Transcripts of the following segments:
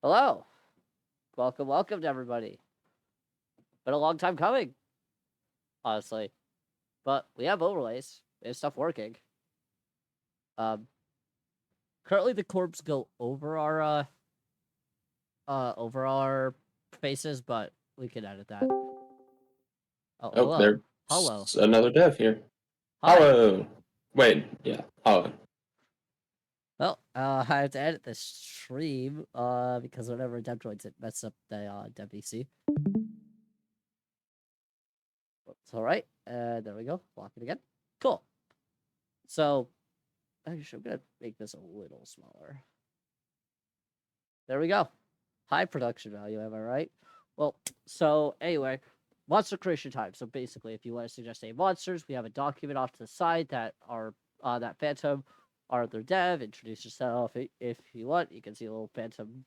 Hello. Welcome to everybody. Been a long time coming, honestly. But we have overlays. We have stuff working. Um Currently the corps go over our faces, but we can edit that. Oh, Oh, hello. there's Hello. another dev here. Hi. Hello. Wait, yeah. Hello. Well, I have to edit this stream, because whenever dev joins it messes up the dev PC. It's alright. There we go. Lock it again. Cool. So actually I'm gonna make this a little smaller. There we go. High production value, am I right? Well, so anyway, monster creation time. So basically, if you want to suggest any monsters, we have a document off to the side that are that Phantom are their dev. Introduce yourself if you want. You can see a little Phantom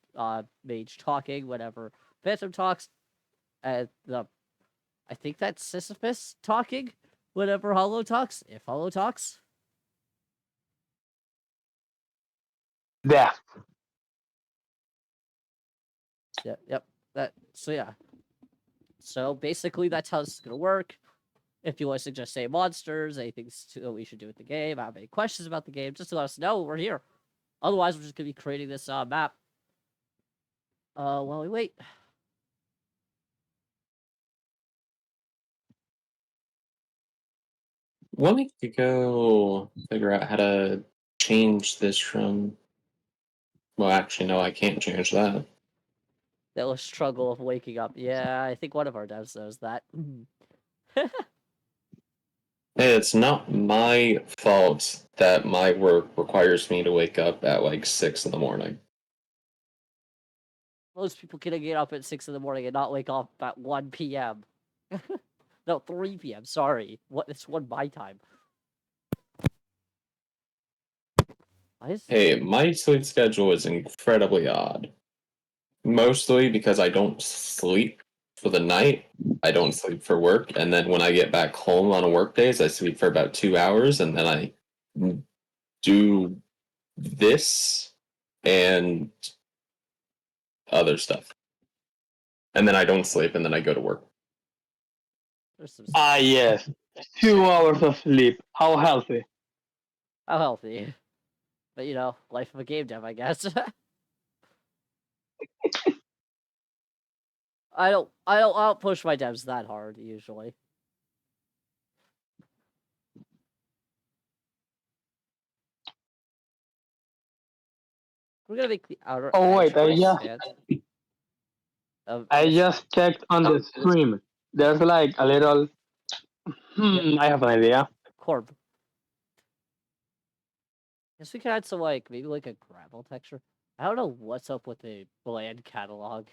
mage talking whenever Phantom talks. And I think that's Sisyphus talking whenever Hollow talks. If Hollow talks. Yeah. Yep. Yeah. So basically, that's how this is gonna work. If you want to suggest say monsters, anything we should do with the game, have any questions about the game, just to let us know, we're here. Otherwise, we're just gonna be creating this map. While we wait. Let me go figure out how to change this from. Well, actually, no, I can't change that. That was struggle of waking up. Yeah, I think one of our devs knows that. Hey, it's not my fault that my work requires me to wake up at like 6 in the morning. Most people can get up at 6 in the morning and not wake up at 1 p.m. No, 3 p.m. Sorry. It's 1 my time. Hey, my sleep schedule is incredibly odd. Mostly because I don't sleep for the night. I don't sleep for work, and then when I get back home on work days, I sleep for about 2 hours, and then I do this and other stuff. And then I don't sleep, and then I go to work. Yes. 2 hours of sleep. How healthy? How healthy. But life of a game dev, I guess. I don't push my devs that hard usually. We're gonna make the outer edge I just checked on the stream. There's like a little. I have an idea. Corb. Guess we could add some maybe a gravel texture. I don't know what's up with the bland catalog.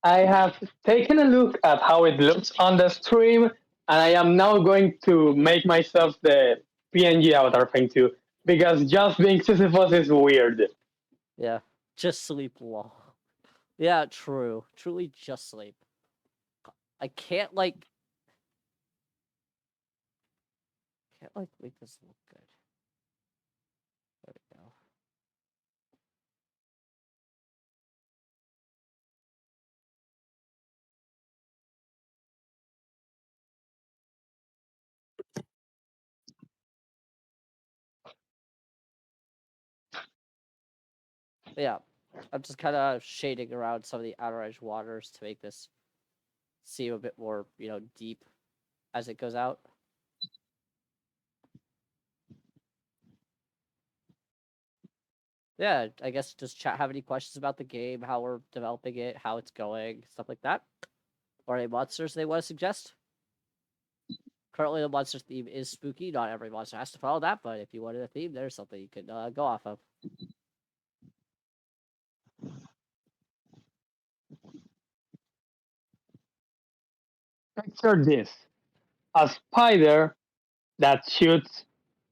I have taken a look at how it looks on the stream, and I am now going to make myself the PNG avatar thing too, because just being Sisyphus is weird. Yeah, just sleep long. Yeah, true. Truly just sleep. I can't make this look good. There we go. But yeah, I'm just kind of shading around some of the outer edge waters to make this seem a bit more, deep as it goes out. Yeah, I guess does chat have any questions about the game, how we're developing it, how it's going, stuff like that? Or any monsters they want to suggest? Currently, the monster theme is spooky. Not every monster has to follow that, but if you wanted a theme, there's something you could go off of. Picture this: a spider that shoots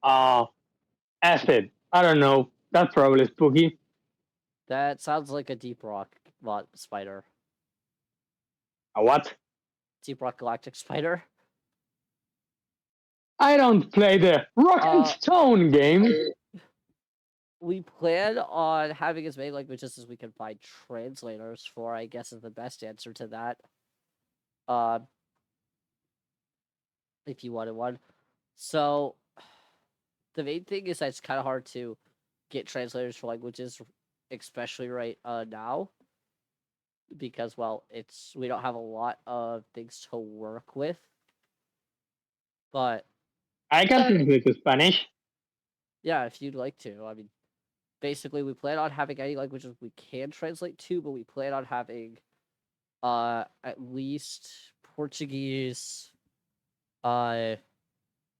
acid. I don't know. That's probably spooky. That sounds like a Deep Rock spider. A what? Deep Rock Galactic spider. I don't play the Rock and Stone game. we plan on having as many languages as we can find translators for, I guess, is the best answer to that. If you wanted one. So the main thing is that it's kind of hard to get translators for languages, especially right now, because well, we don't have a lot of things to work with. But I can translate to Spanish. yeah, if you'd like to, I mean, basically, we plan on having any languages we can translate to, but we plan on having at least Portuguese,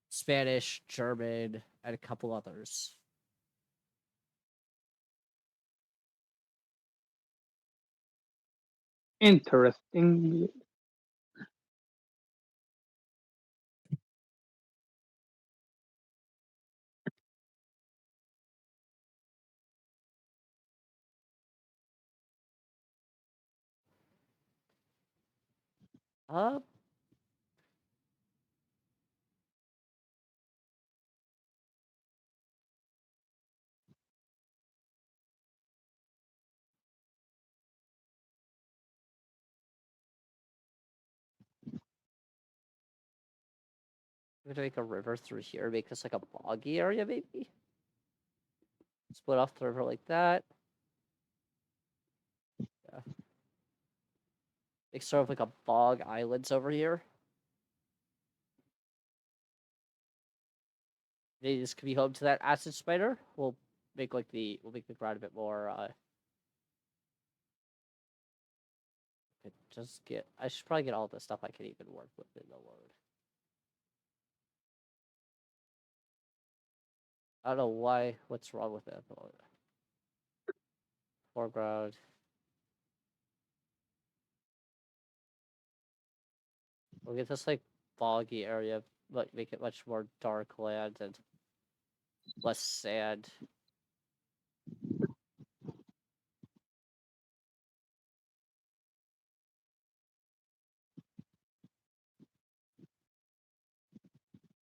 Spanish, German, and a couple others. Interesting. Uh, we're gonna make a river through here, make this like a boggy area, maybe. Split off the river like that. Yeah. Make sort of like a bog islands over here. Maybe this could be home to that acid spider. We'll make the ground a bit more. Just get. I should probably get all the stuff I can even work with in the load. I don't know why. What's wrong with it? Foreground. We'll get this like boggy area, but make it much more dark land and less sand.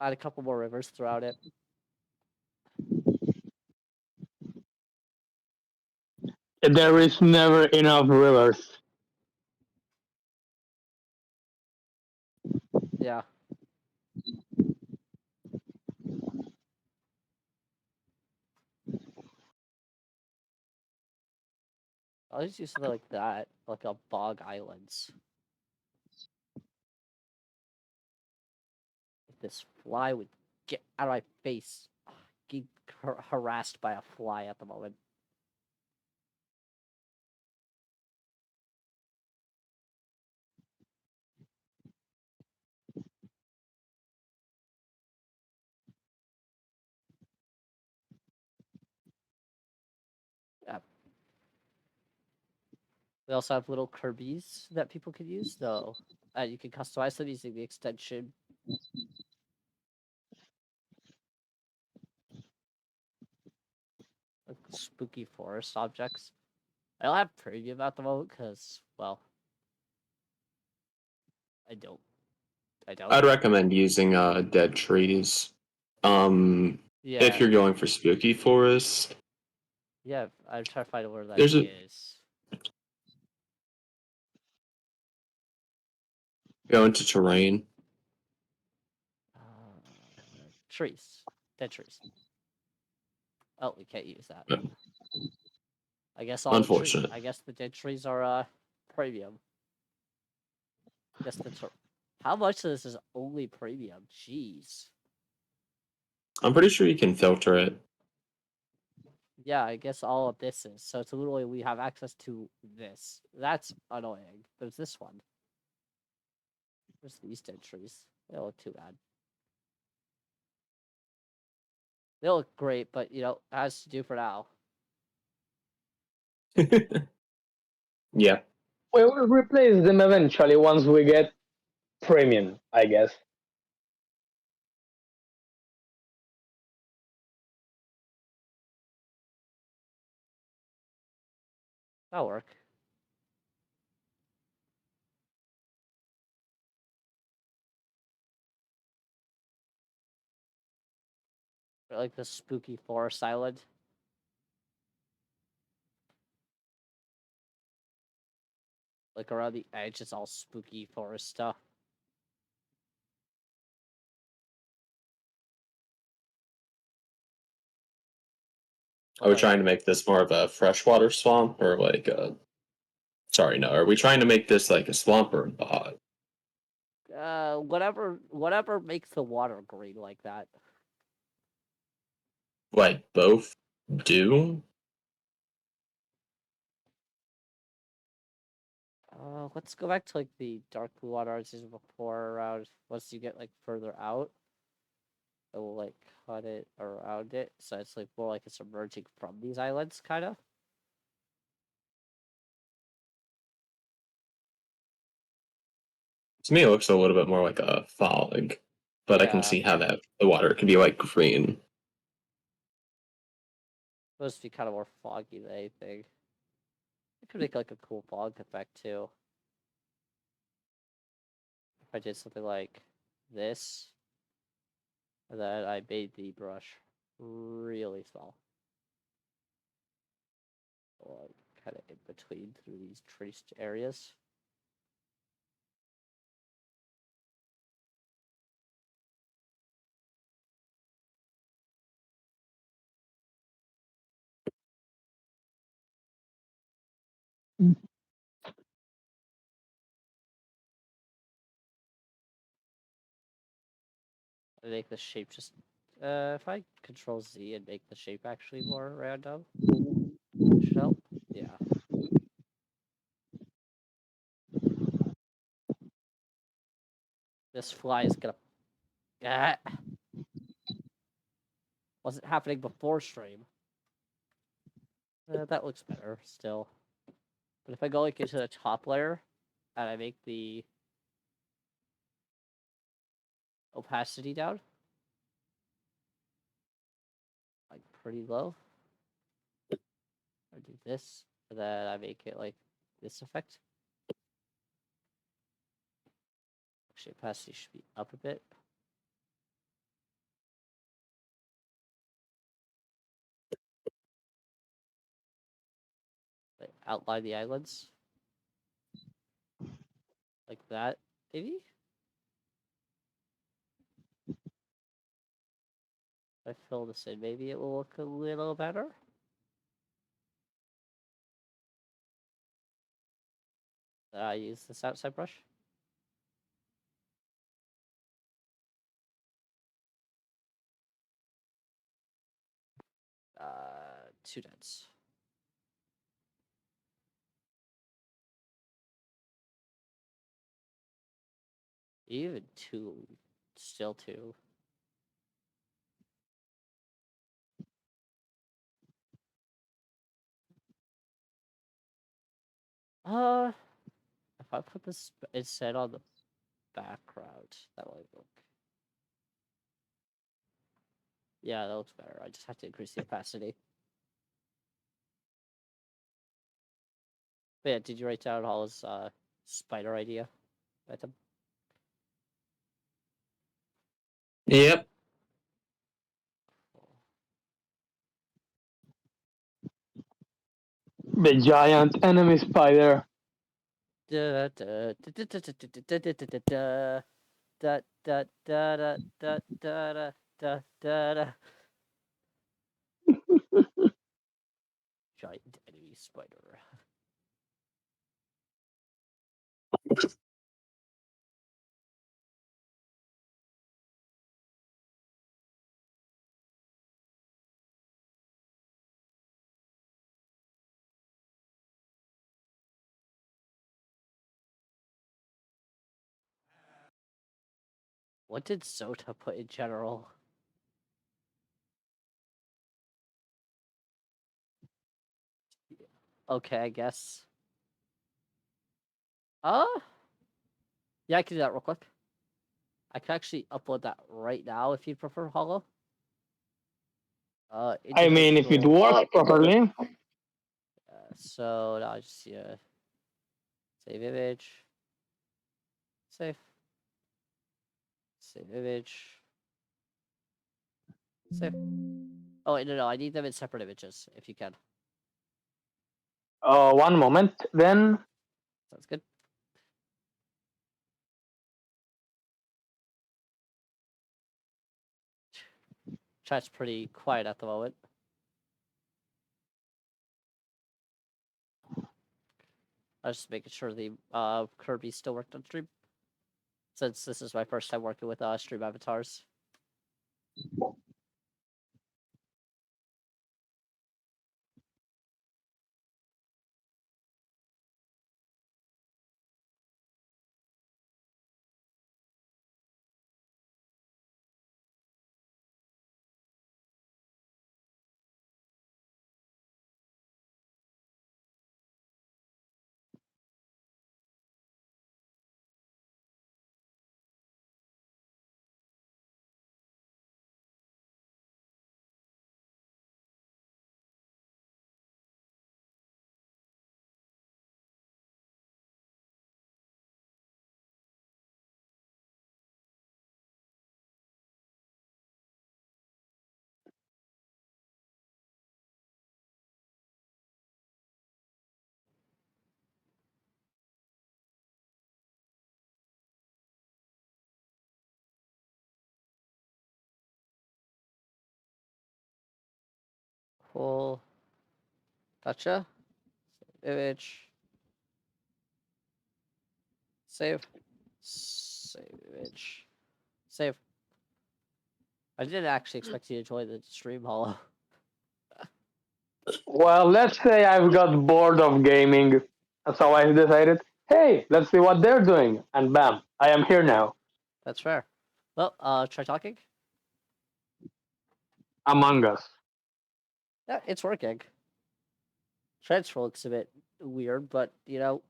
Add a couple more rivers throughout it. There is never enough rivers. Yeah. I'll just use something like that, like a bog islands. If this fly would get out of my face. Getting harassed by a fly at the moment. Yeah. We also have little Kirby's that people could use, though. You can customize them using the extension. Like spooky forest objects. I don't have premium at the moment because, well, I don't. I'd recommend using dead trees. Yeah. If you're going for spooky forest, Yeah, I'm trying to find where that There's a- is. go into terrain. Trees. Dead trees. Oh, we can't use that. No. I guess all Unfortunate. I guess the dead trees are premium. Guess how much of this is only premium? Jeez. I'm pretty sure you can filter it. Yeah, I guess all of this is. So it's literally we have access to this. That's annoying. There's this one. There's these dead trees. They don't look too bad. They look great, but you know, has to do for now. Yeah. We will replace them eventually once we get premium, I guess. That'll work. Like the spooky forest island. Like around the edge, it's all spooky forest stuff. Are we trying to make this more of a freshwater swamp or like a? Sorry, no. Are we trying to make this like a swamp or a bog? Whatever makes the water green like that. Like both do? Let's go back to like the dark blue water I was using before. Around once you get like further out, it will like cut it around it, so it's like more like it's emerging from these islands, kind of. To me, it looks a little bit more like a fog, but I can Yeah, see how that the water could be like green. supposed to be kind of more foggy than anything. It could make like a cool fog effect too. If I did something like this, and then I made the brush really small, like kind of in between through these traced areas. I make the shape just if I control Z and make the shape actually more random, should help. Yeah. This fly is gonna wasn't happening before stream. That looks better still. But if I go like into the top layer and I make the opacity down, like pretty low, I do this, and then I make it like this effect. Actually, opacity should be up a bit. Like outline the islands. Like that, maybe? If I fill this in, maybe it will look a little better. I use this outside brush. Too dense. Even two, still two. If I put this instead on the background, that will look. Yeah, that looks better. I just have to increase the opacity. But yeah, did you write down all his spider idea? Item? Yep. The giant enemy spider. Da da da da da da da da da da da da da da da da da. Giant enemy spider. What did Sota put in general? Okay, I guess. Yeah, I can do that real quick. I can actually upload that right now if you prefer Hollow. I mean, if it works properly. So now I just save image. Save. Save image. Save. Oh wait, no, I need them in separate images if you can. One moment, then. Sounds good. Chat's pretty quiet at the moment. I was just making sure the Kirby still worked on stream, since this is my first time working with stream avatars. Cool. Gotcha. Image. Save. Save image. Save. I didn't actually expect you to join the stream, Hollow. Well, let's say I've got bored of gaming, so I decided, hey, let's see what they're doing, and bam, I am here now. That's fair. Well, try talking. Among Us. Yeah, it's working. Transfer looks a bit weird, but the only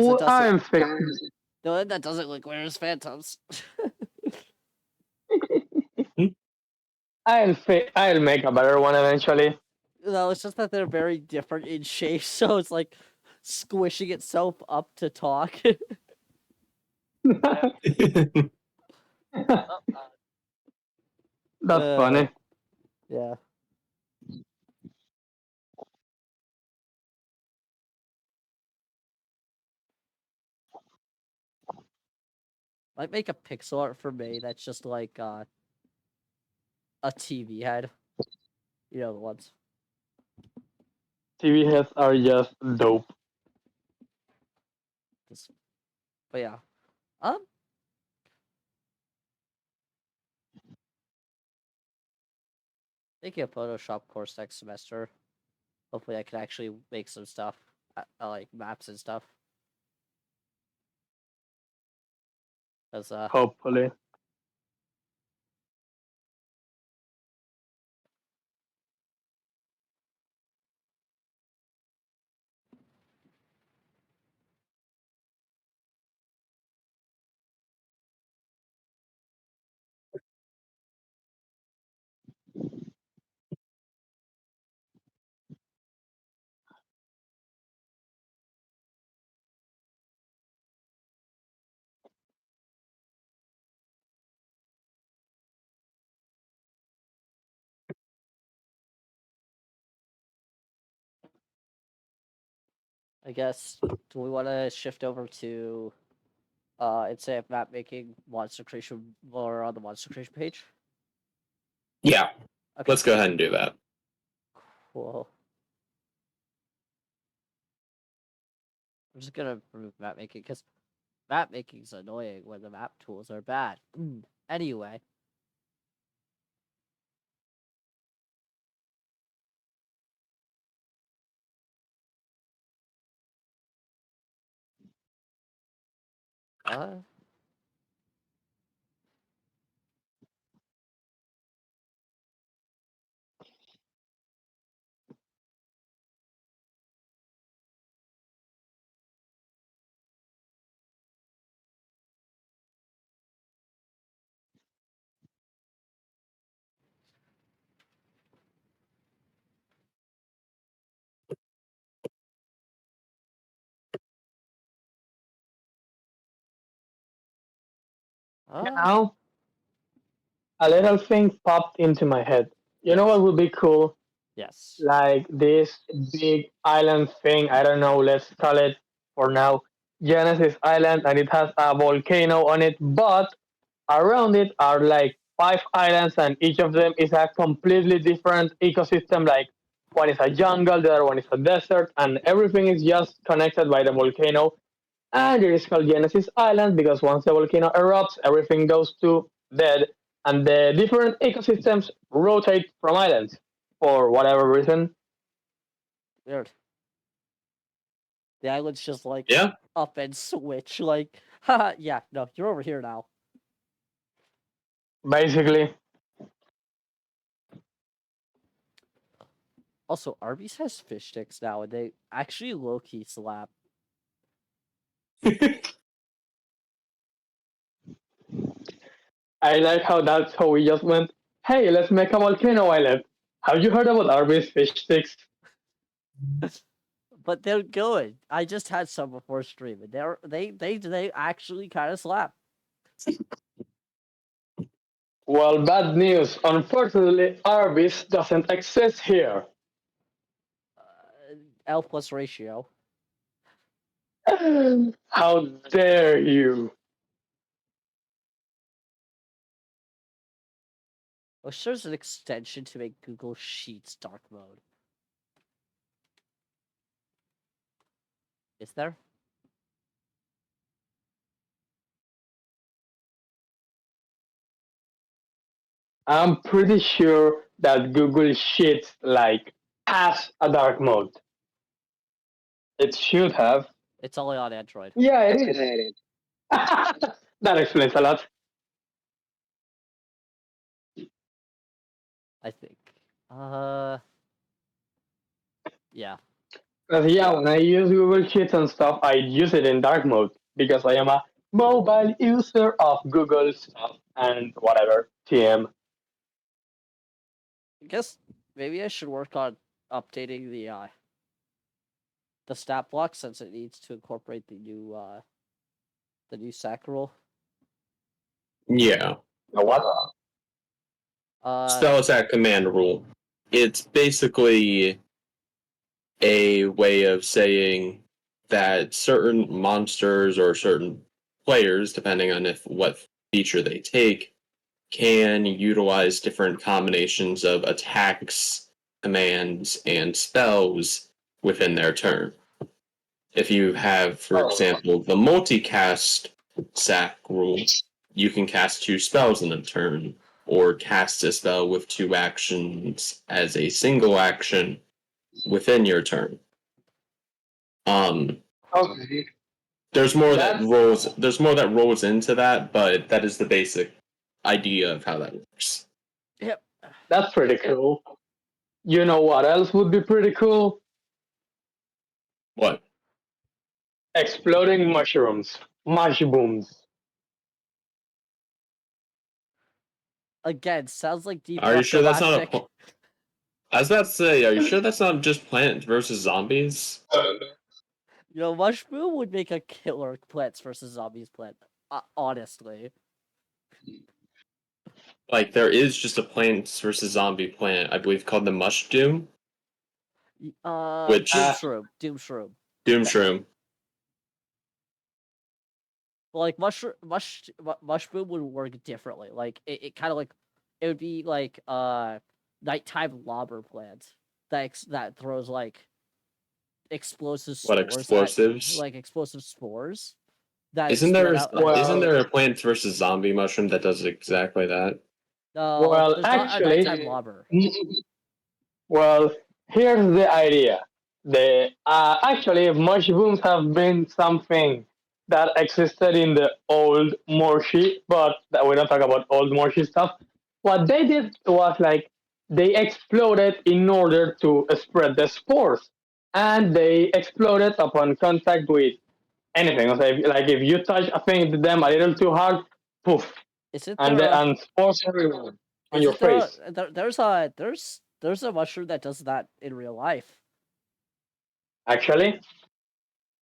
ones that I'm doesn't fixing. the only that doesn't look weird is Phantoms. I'll make a better one eventually. No, it's just that they're very different in shape, so it's like squishing itself up to talk. That's funny. Yeah. Might make a pixel art for me that's just like a TV head. You know the ones. TV heads are just dope. But yeah. Taking a Photoshop course next semester. Hopefully I can actually make some stuff. Like maps and stuff. Cause Hopefully. I guess, do we want to shift over to instead of map making, monster creation, or on the monster creation page? Yeah, Okay, let's go ahead and do that. cool. I'm just gonna remove map making because map making is annoying when the map tools are bad. Anyway. Now, a little thing popped into my head. You know Yes. what would be cool? Yes. Like this big island thing. I don't know. Let's call it for now Genesis Island, and it has a volcano on it, but around it are like 5 islands, and each of them is a completely different ecosystem. Like one is a jungle, the other one is a desert, and everything is just connected by the volcano. And it is called Genesis Island because once the volcano erupts, everything goes to dead, and the different ecosystems rotate from islands for whatever reason. Weird. The island's just like Yeah. up and switch. Like, haha, yeah, no, you're over here now. Basically, Also, Arby's has fish sticks now, and they actually low key slap. I like how that's how we just went. Hey, let's make a volcano island. Have you heard about Arby's fish sticks? But they're good. I just had some before stream, and they actually kind of slap. Well, bad news. Unfortunately, Arby's doesn't exist here. L plus ratio. How dare you? Wish there's an extension to make Google Sheets dark mode. Is there? I'm pretty sure that Google Sheets like has a dark mode. It should have. It's only on Android. Yeah, it is. That explains a lot. I think. Yeah. Because yeah, when I use Google Sheets and stuff, I use it in dark mode because I am a mobile user of Google stuff and whatever. TM. I guess maybe I should work on updating the stat block since it needs to incorporate the new sack rule. Yeah. What? Spell attack command rule. It's basically a way of saying that certain monsters or certain players, depending on what feature they take, can utilize different combinations of attacks, commands, and spells within their turn. If you have, for example, the multicast sack rule, you can cast 2 spells in a turn, or cast a spell with 2 actions as a single action within your turn. Okay. There's more that rolls into that, but that is the basic idea of how that works. Yep. That's pretty cool. You know what else would be pretty cool? What? Exploding mushrooms. Mushrooms. Again, sounds like Deep Are you Rock sure that's not Galactic. I was about to say, are you sure that's not just Plant versus Zombies? You know, Mushroom would make a killer Plants versus Zombies plant. Honestly. Like, there is just a Plants versus Zombie plant, I believe, called the Mush Doom, which Doom Shroom. Doom Shroom. But like Mushroom would work differently. Like it kind of like it would be like nighttime lobber plant that throws like explosive What spores explosives? like explosive spores that Isn't spread out. there a Plants versus Zombie mushroom that does exactly that? No, Well, there's not a actually, nighttime lobber. well, here's the idea. The actually mushrooms have been something that existed in the old Morshi, but we don't talk about old Morshi stuff. What they did was like they exploded in order to spread the spores, and they exploded upon contact with anything. So like if you touch a thing to them a little too hard, poof, Isn't and there a and spores everywhere on your isn't there face. there's a mushroom that does that in real life? Actually,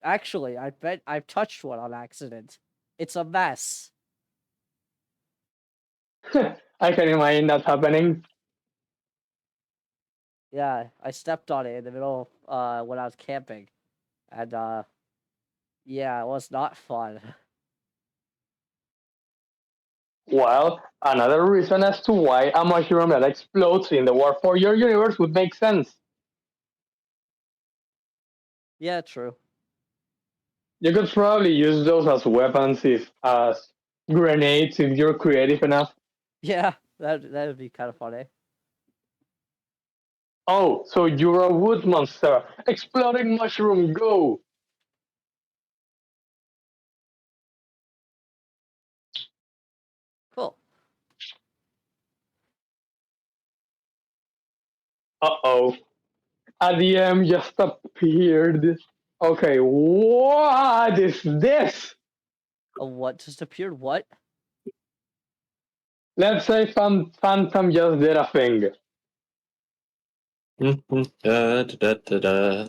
Actually, I bet I've touched one on accident. It's a mess. I can imagine that happening. Yeah, I stepped on it in the middle when I was camping. And yeah, it was not fun. Well, another reason as to why a mushroom that explodes in the Warforger universe would make sense. Yeah, true. You could probably use those as weapons if as grenades if you're creative enough. Yeah, that would be kind of funny. Oh, so you're a wood monster. Exploding mushroom, go! Cool. Uh-oh. A DM just appeared. Okay, what is this? A what just appeared? What? Let's say Phantom just did a thing. Da, da, da, da.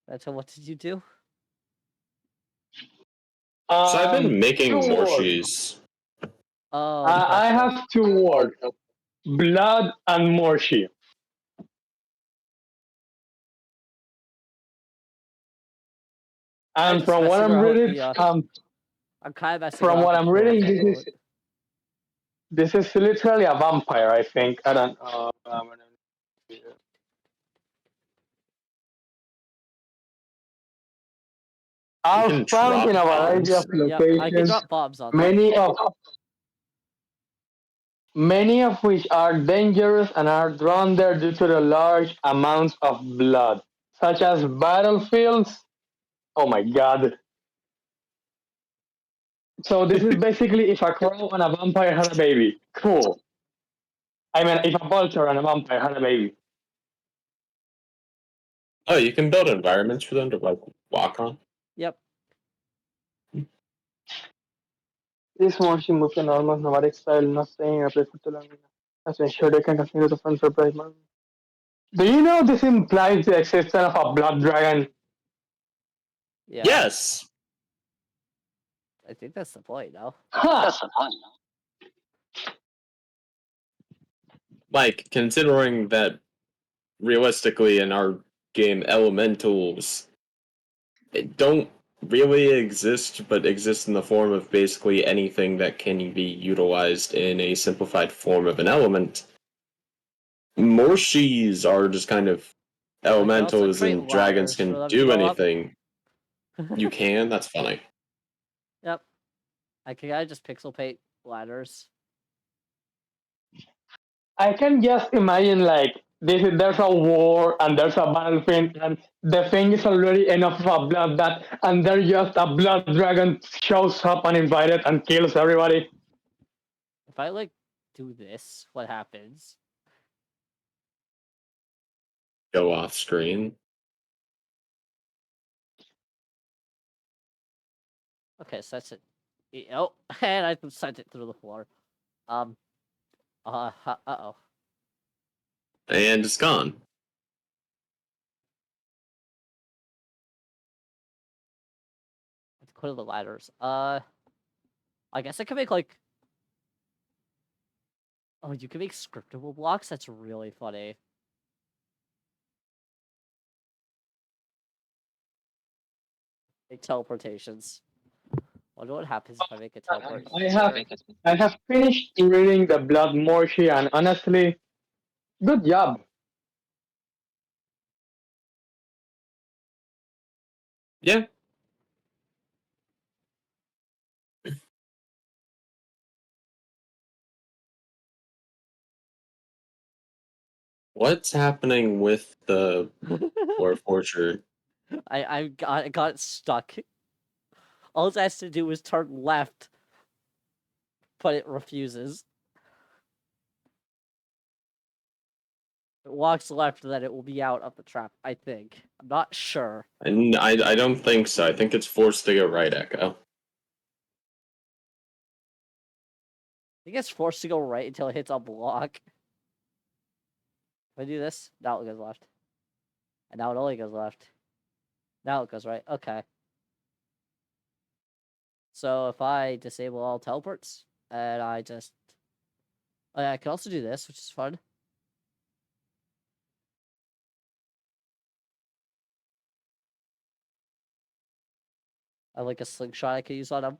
That's what did you do? So I've been Two making more words. cheese. Oh, I gotcha. have two words. Blood and Morshy. I'm And just from what messing I'm around with reading, the. I'm kind of messing from around what with I'm the reading, prompt at the moment. this is literally a vampire. I think. I don't. You Are can found in drop a variety of bombs. Yep, I can locations, drop bombs on them. many of many of which are dangerous and are drawn there due to the large amounts of blood, such as battlefields. Oh my god! So this is basically if a crow and a vampire had a baby. Cool. I mean, if a vulture and a vampire had a baby. Oh, you can build environments for them to like walk on. Yep. This motion moved in almost nomadic style, not saying a place to long as to ensure they can continue to fund surprise. Do you know this implies the existence of a blood dragon? Yeah. Yes. I think that's the point, no? Ha! Like considering that realistically in our game elementals don't really exist, but exist in the form of basically anything that can be utilized in a simplified form of an element. Morshies are just kind of I can also elementals create and dragons ladders for can them to do go up. anything. You can? That's funny. Yep. I just pixel paint ladders. I can just imagine like there's a war and there's a battlefield and the thing is already enough of a blood that and there just a blood dragon shows up uninvited and kills everybody. If I like do this, what happens? Go off screen. Okay, so that's it. Oh, and I sent it through the floor. Uh-oh. And it's gone. Let's clear the ladders. I guess I could make like. Oh, you can make scriptable blocks? That's really funny. Make teleportations. Wonder what happens if I make a teleport I have here. I have finished reading the Blood Morshy and honestly, good job. Yeah. What's happening with the Warforger? I got it stuck. All it has to do is turn left, but it refuses. If it walks left, then it will be out of the trap, I think. I'm not sure. And I don't think so. I think it's forced to go right, Echo. I think it's forced to go right until it hits a block. If I do this, now it goes left. And now it only goes left. Now it goes right. Okay. So if I disable all teleports, and I just... Oh, yeah, I can also do this, which is fun. I have like a slingshot I can use on him.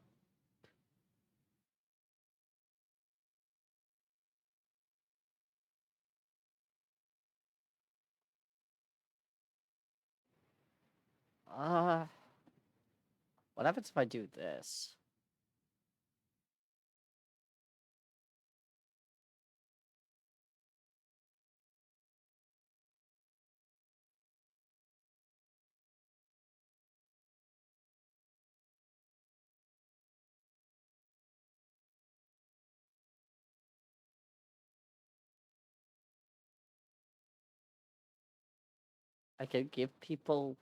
What happens if I do this? I can give people.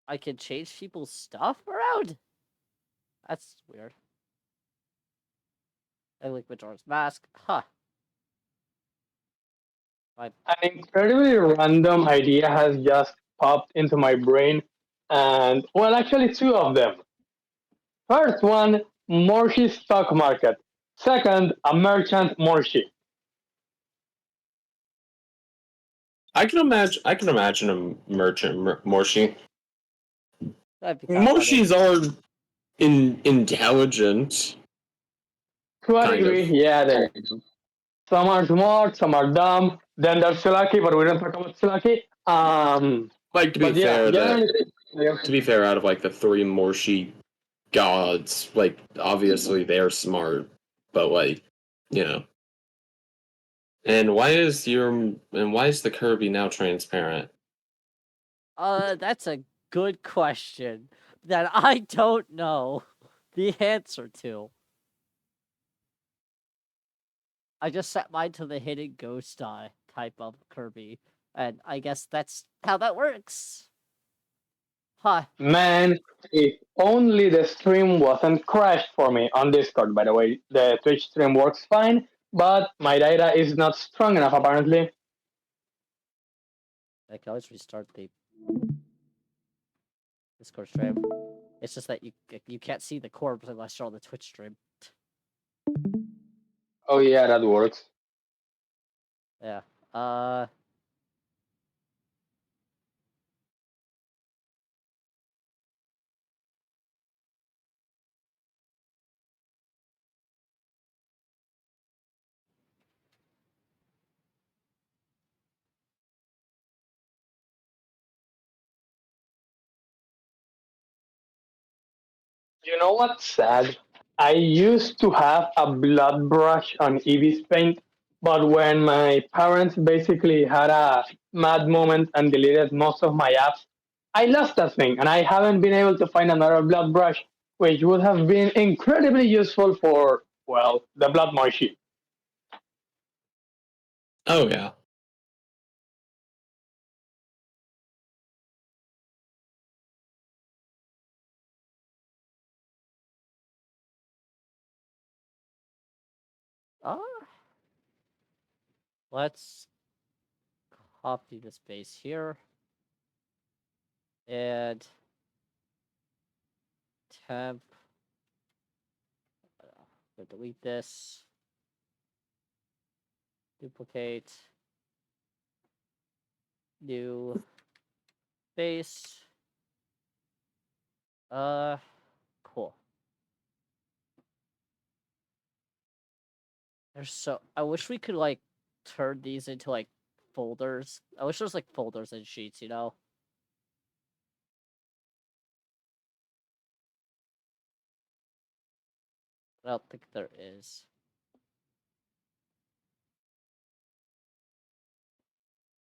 I can change people's stuff around? That's weird. I like Majora's Mask. Huh. Fine. An incredibly random idea has just popped into my brain, and well, actually, two of them. First one, Morshi stock market. Second, a merchant Morshi. I can imagine. I can imagine a merchant Morshi. That'd be kind of funny. Morshis are intelligent. To a Kind of. degree, yeah, there you go. Some are smart, some are dumb. Then there's Silaki, but we don't talk about Silaki. Like to be But yeah, fair, generally, to be fair, out of like the three Morshi gods, like obviously they're smart, but like you know. And why is the Kirby now transparent? That's a good question that I don't know the answer to. I just set mine to the hidden ghost type of Kirby, and I guess that's how that works. Huh. man, if only the stream wasn't crashed for me on Discord, by the way. The Twitch stream works fine, but my data is not strong enough, apparently. I can always restart the Discord stream. It's just that you can't see the corpse unless you're on the Twitch stream. Oh, yeah, that works. Yeah. You know what's sad? I used to have a blood brush on Eevee's paint, but when my parents basically had a mad moment and deleted most of my apps, I lost that thing, and I haven't been able to find another blood brush, which would have been incredibly useful for, well, the blood mochi. Oh yeah. Let's copy this base here. And temp. We'll delete this. Duplicate. New base. Cool. I wish we could like turn these into like folders. I wish there was like folders and sheets, you know? I don't think there is.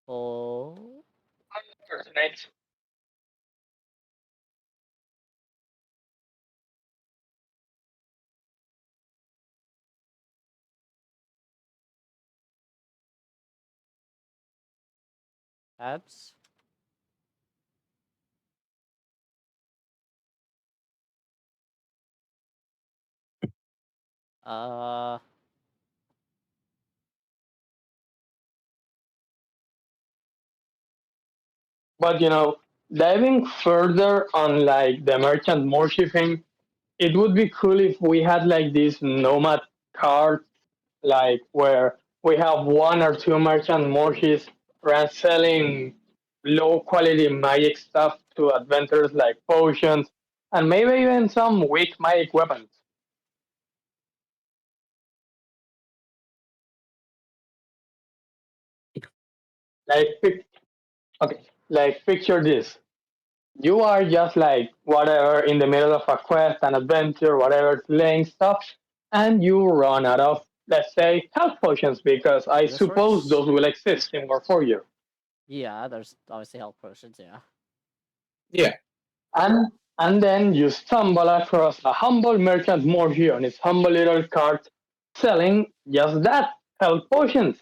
Oh. Tabs. Uh. But diving further on like the merchant Morshi thing, it would be cool if we had like this nomad card, like where we have one or two merchant Morshis selling low quality magic stuff to adventurers like potions and maybe even some weak magic weapons. Like, okay. Like, picture this. You are just like whatever in the middle of a quest, an adventure, whatever, laying stuff, and you run out of, let's say, health potions because I This suppose works? those will exist in Warforger. Yeah, there's obviously health potions, yeah. Yeah. And then you stumble across a humble merchant Morphe on his humble little cart selling just that, health potions.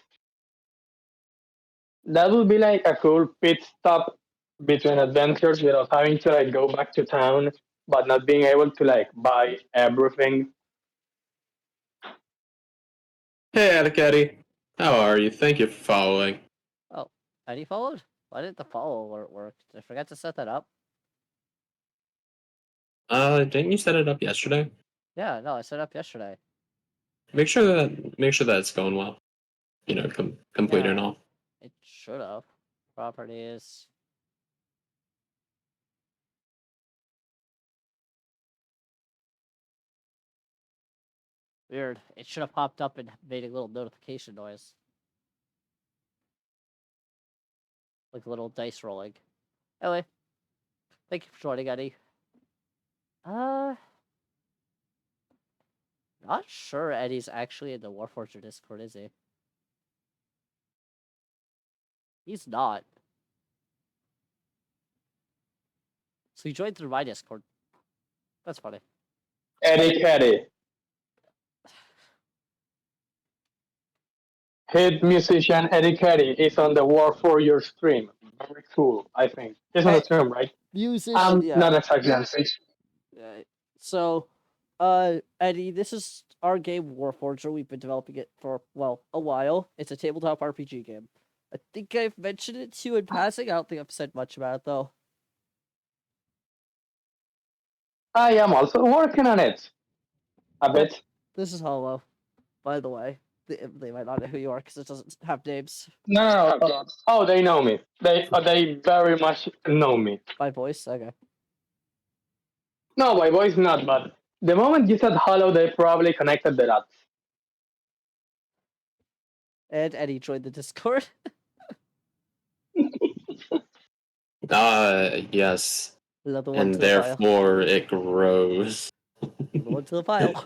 That would be like a cool pit stop between adventures without having to like go back to town, but not being able to like buy everything. Hey, Adicati. How are you? Thank you for following. Oh, Eddie followed? Why didn't the follow alert work? Did I forget to set that up? Didn't you set it up yesterday? Yeah, no, I set it up yesterday. Make sure that it's going well. You know, complete and Yeah, all. it should have. Properties. Weird. It should have popped up and made a little notification noise. Like a little dice rolling. Anyway, thank you for joining, Eddie. Uh, not sure Eddie's actually in the Warforger Discord, is he? He's not. So he joined through my Discord. That's funny. Eddie, hit musician Eddie Caddy is on the War for Your stream. Very cool, I think. He's on the Hey, stream, right? musician, yeah. Not exactly on stage. So, Eddie, this is our game Warforger. We've been developing it for, well, a while. It's a tabletop RPG game. I think I've mentioned it to you in passing. I don't think I've said much about it, though. I am also working on it. A Oh, bit. this is Hollow, by the way. They might not know who you are because it doesn't have names. No. Oh, they know me. They very much know me. By voice? Okay. No, my voice not, but the moment you said hello, they probably connected the dots. And Eddie joined the Discord. Yes. Another one And to the file. therefore it grows. Another one to the file.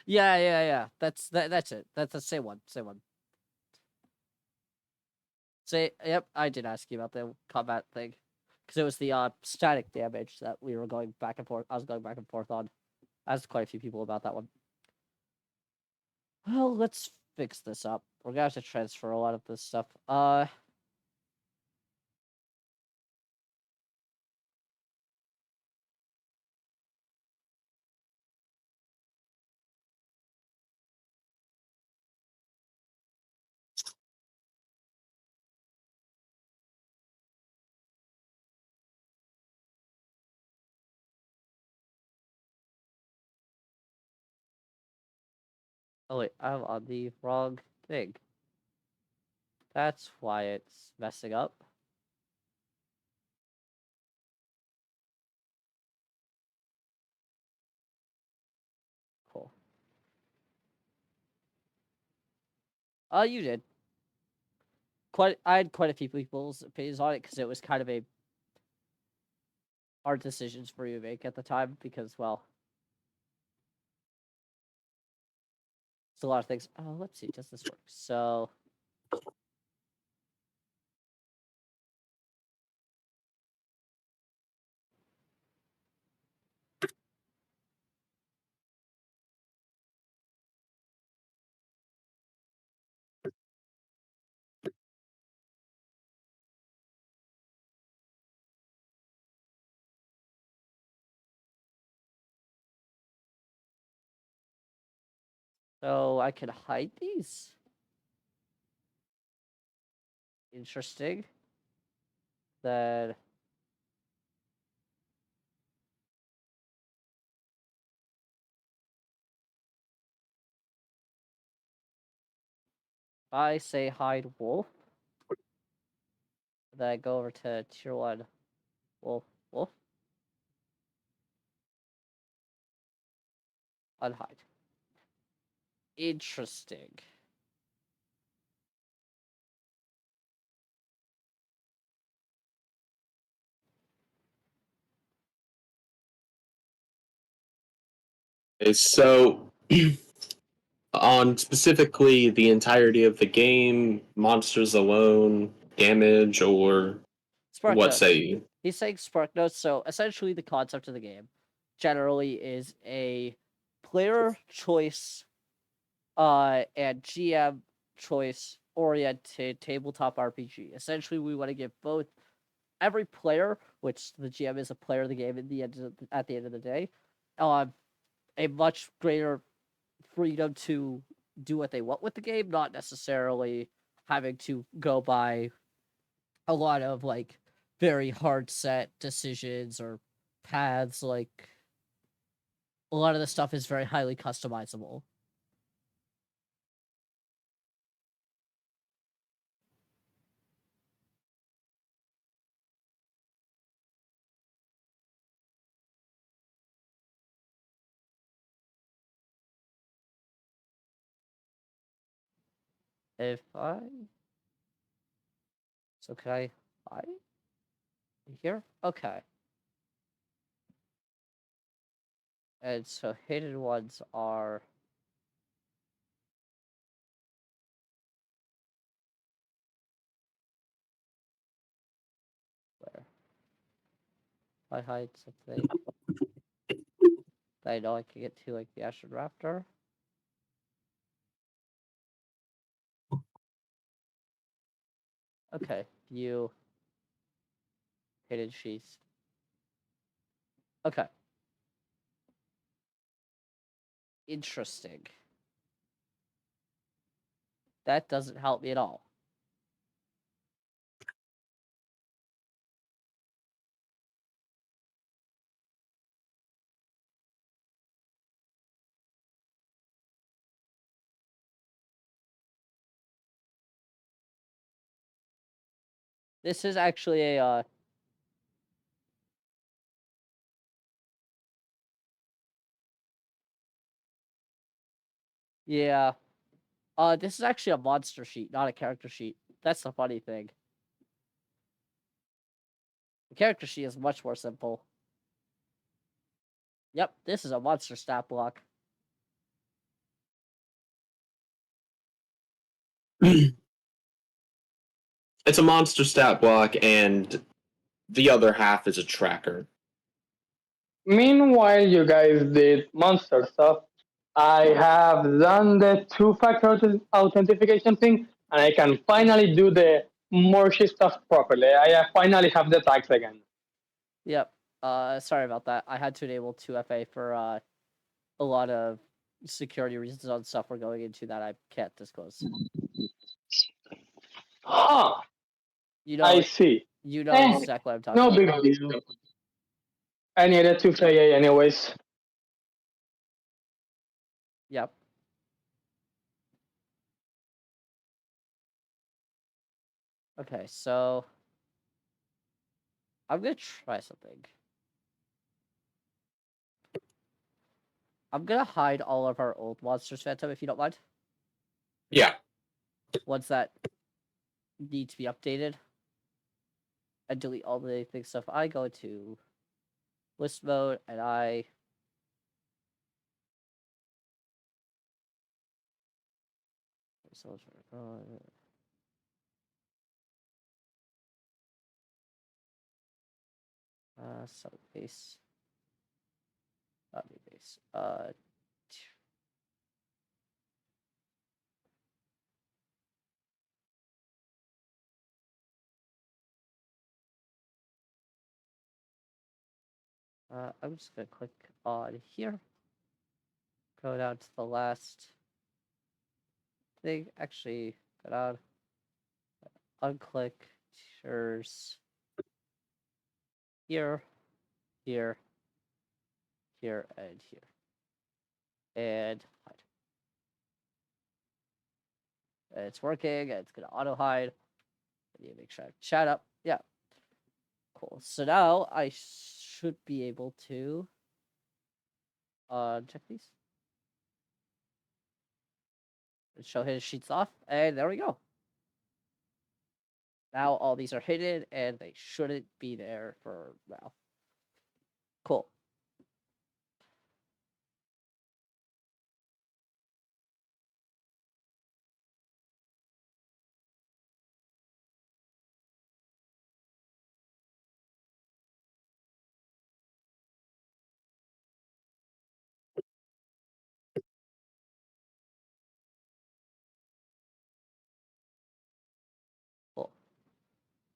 Yeah. That's it. That's the same one. Same one. Yep, I did ask you about the combat thing. Because it was the static damage that we were going back and forth. I was going back and forth on. I asked quite a few people about that one. Well, let's fix this up. We're gonna have to transfer a lot of this stuff. Oh wait, I'm on the wrong thing. That's why it's messing up. Cool. You did. I had quite a few people's opinions on it because it was kind of a hard decisions for you to make at the time because, well, it's a lot of things. Oh, let's see, does this work? So I can hide these. Interesting. Then if I say hide wolf, then I go over to tier 1 wolf, unhide. Interesting. So, on specifically the entirety of the game, monsters alone, damage, or Spark what notes. say you? He's saying spark notes. So essentially, the concept of the game generally is a player choice, and GM choice oriented tabletop RPG. Essentially, we want to give both every player, which the GM is a player of the game at the end of the day, a much greater freedom to do what they want with the game, not necessarily having to go by a lot of like very hard set decisions or paths. Like a lot of the stuff is very highly customizable. If I so can I hide here? Okay. And so hidden ones are where? If I hide something that I know I can get to, like the Ashen Raptor. Okay, view hidden sheaths. Okay. Interesting. That doesn't help me at all. This is actually a yeah. This is actually a monster sheet, not a character sheet. That's the funny thing. The character sheet is much more simple. Yep, this is a monster stat block. It's a monster stat block, and the other half is a tracker. Meanwhile, you guys did monster stuff. I have done the two-factor authentication thing, and I can finally do the Morshy stuff properly. I finally have the tags again. Yep. Sorry about that. I had to enable 2FA for a lot of security reasons on stuff we're going into that I can't disclose. Huh. You know, I see. you know Eh, exactly what I'm talking no about. big deal. I needed to play anyways. Yep. Okay, so I'm gonna try something. I'm gonna hide all of our old monsters, Phantom, if you don't mind. Yeah. Ones that need to be updated. And delete all the things. So if I go to list mode and I summon base. Not new base. I'm just gonna click on here. Go down to the last thing. Actually, go down. Unclick. Teachers. Here, here, here, and here. And hide. And it's working. It's gonna auto hide. I need to make sure I have chat up. Yeah. Cool. So now I should be able to check these. Show his sheets off, and there we go. Now all these are hidden, and they shouldn't be there for now. Cool.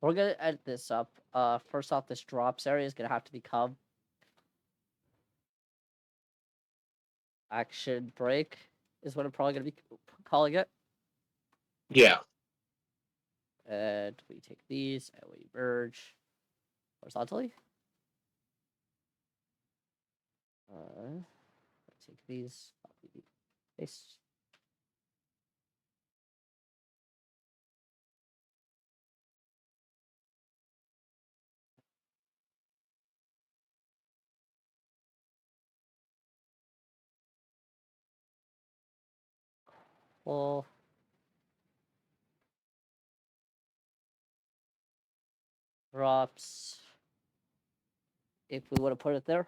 We're gonna edit this up. First off, this drops area is gonna have to become action break. Is what I'm probably gonna be calling it. Yeah. And we take these and we merge horizontally. Take these, copy, paste. Full. Drops. If we want to put it there.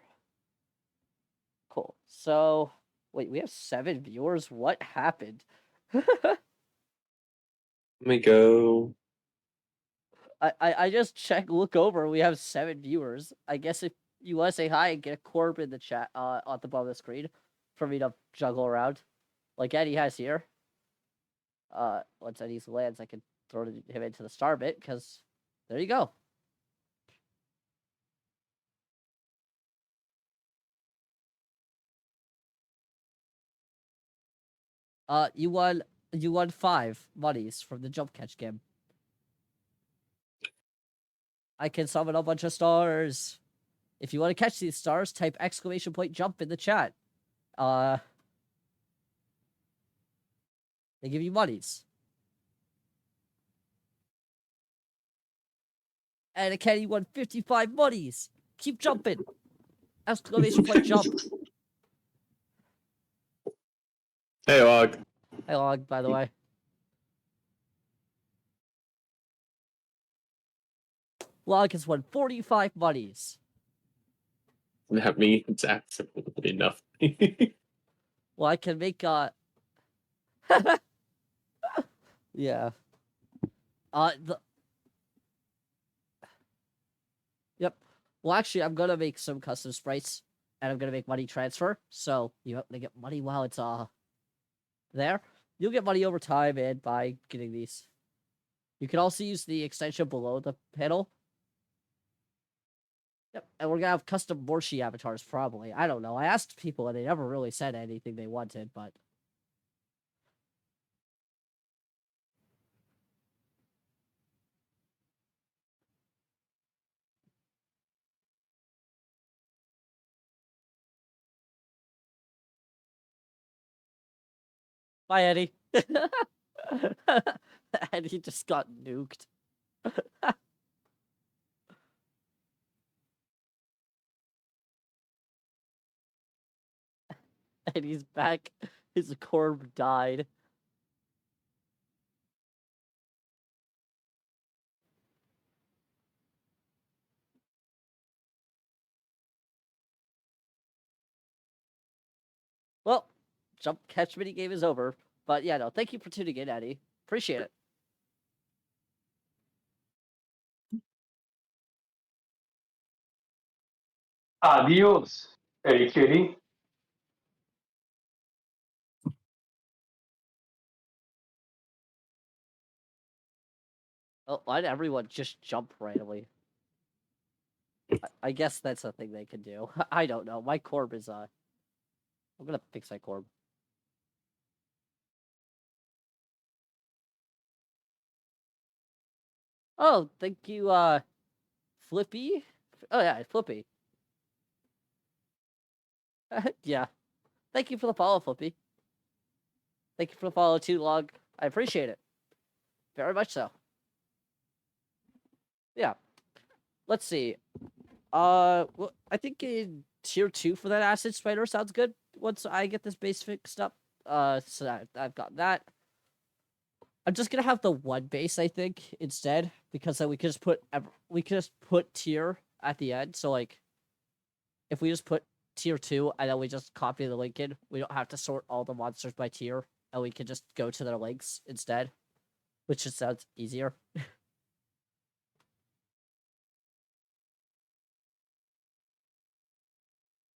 Cool. So, wait, we have 7 viewers? What happened? Let me go. I just look over. We have 7 viewers. I guess if you want to say hi and get a corb in the chat at the bottom of the screen for me to juggle around, like Eddie has here. Once Eddie's lands, I can throw him into the star bit because there you go. You won 5 monies from the jump catch game. I can summon a bunch of stars. If you want to catch these stars, type !jump in the chat. They give you monies. And Kenny won 55 monies. Keep jumping. !jump. Hey, Log. Hey, Log, by the way. Log has won 45 monies. That means absolutely nothing. Well, I can make, yeah. Yep. Well, actually, I'm gonna make some custom sprites, and I'm gonna make money transfer, so you have to get money while it's, there. You'll get money over time and by getting these. You can also use the extension below the panel. Yep, and we're gonna have custom Morshi avatars, probably. I don't know. I asked people, and they never really said anything they wanted, but... Bye, Eddie. Eddie just got nuked. Eddie's back. His corb died. Well, jump catch mini game is over. But yeah, no, thank you for tuning in, Eddie. Appreciate it. Adios, Eric Cutie. Oh, why did everyone just jump randomly? I guess that's a thing they can do. I don't know. My corb is, I'm gonna fix my corb. Oh, thank you, Flippy? Oh, yeah, Flippy. Yeah. Thank you for the follow, Flippy. Thank you for the follow, too, Log. I appreciate it. Very much so. Yeah. Let's see. Well, I think in tier 2 for that acid spider sounds good. Once I get this base fixed up. So I've got that. I'm just gonna have the 1 base, I think, instead, because then we could just put tier at the end. So like, if we just put tier 2 and then we just copy the link in, we don't have to sort all the monsters by tier, and we can just go to their links instead, which just sounds easier.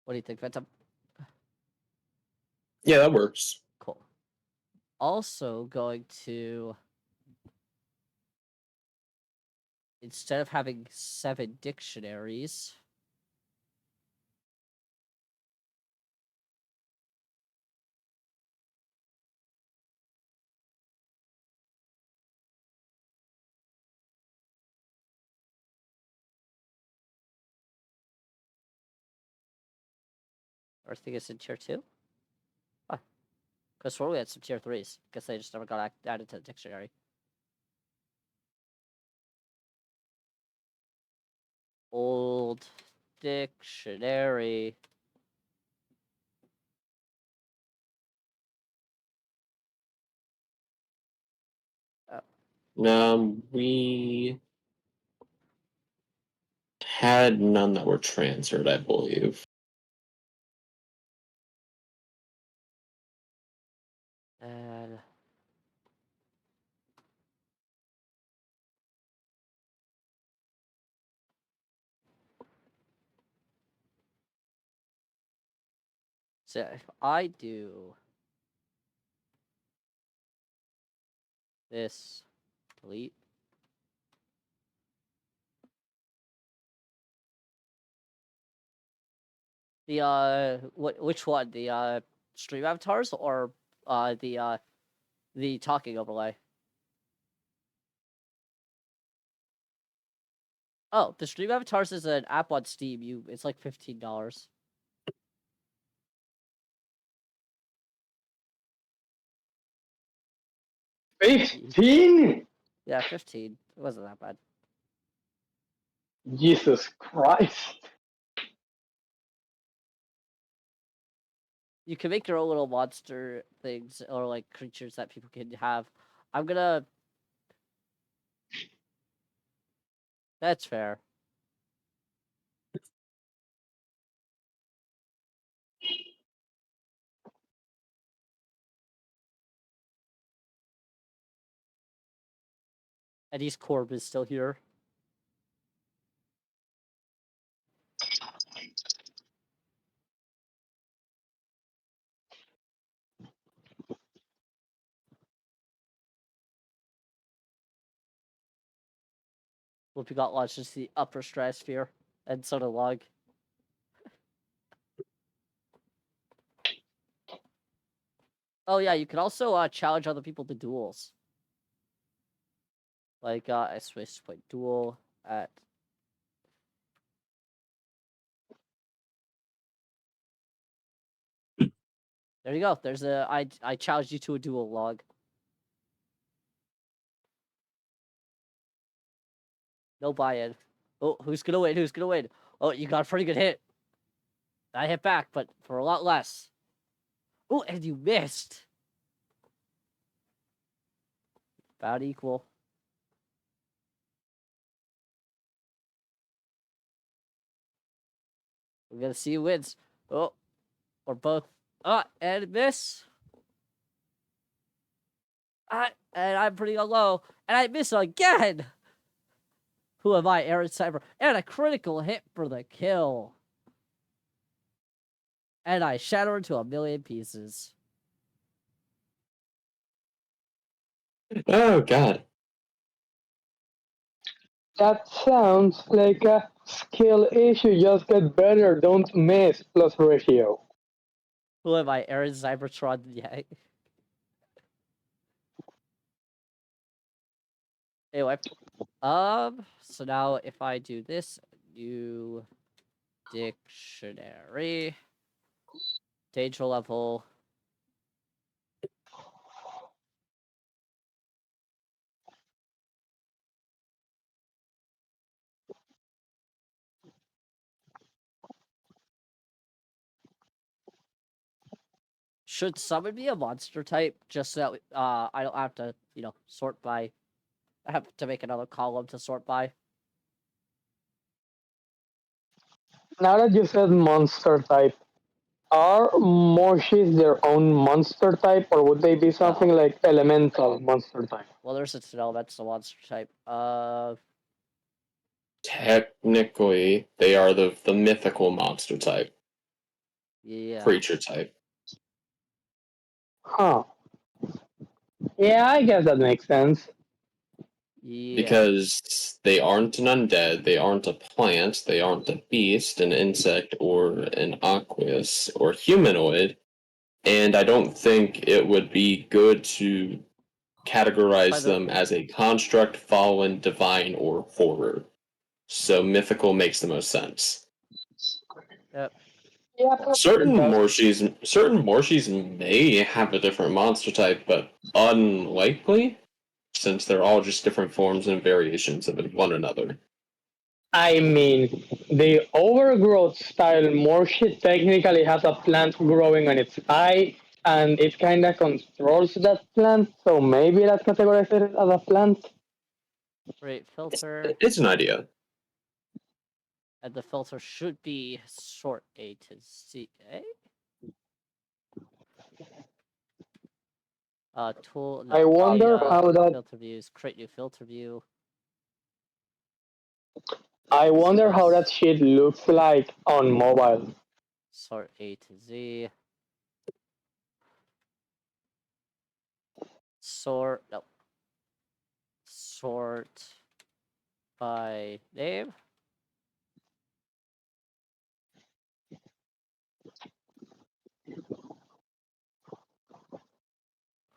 What do you think, Phantom? Yeah, that works. Cool. Also going to instead of having 7 dictionaries, or I think it's in tier 2. Because we had some tier 3s. Guess they just never got added to the dictionary. Old dictionary. We had none that were transferred, I believe. And so if I do this, delete. The which one? The stream avatars or the talking overlay? Oh, the stream avatars is an app on Steam. It's like $15. $15? Yeah, 15. It wasn't that bad. Jesus Christ. You can make your own little monster things or like creatures that people can have. I'm gonna. That's fair. Eddie's Corb is still here. Whoopi got launched into the upper stratosphere, and so did Log. Oh yeah, you can also challenge other people to duels. Like I switched to play duel at. There you go. There's a I challenged you to a duel, Log. No buy-in. Oh, who's gonna win? Who's gonna win? Oh, you got a pretty good hit. I hit back, but for a lot less. Oh, and you missed. About equal. We're gonna see who wins. Oh, or both. And miss. And I'm pretty low. And I miss again. Who am I, Aaron Cyber? And a critical hit for the kill. And I shatter into a million pieces. Oh God. That sounds like a skill issue. Just get better. Don't miss plus ratio. Who am I, Aaron Cybertron? Yeah. Anyway. So now if I do this, new dictionary, danger level. Should summon be a monster type, just so that I don't have to, sort by. I have to make another column to sort by. Now that you said monster type, are Moshis their own monster type, or would they be something like elemental monster type? Well, there's a that's the monster type. Technically, they are the mythical monster type, Yeah. creature type. Huh. Yeah, I guess that makes sense. Yeah. Because They aren't an undead, they aren't a plant, they aren't a beast, an insect, or an aqueous, or humanoid, and I don't think it would be good to categorize them as a construct, fallen, divine, or horror. So mythical makes the most sense. Yep. Yeah, Certain it does. Morshies may have a different monster type, but unlikely, since they're all just different forms and variations of one another. I mean, the overgrowth style Morshit technically has a plant growing on its eye, and it kind of controls that plant, so maybe that's categorized as a plant. Rate filter. It's an idea. And the filter should be sort A to Z. Eh? Tool. No, I wonder data, how that. filter views. Create new filter view. I wonder how that shit looks like on mobile. Sort A to Z. Sort. No. Sort by name.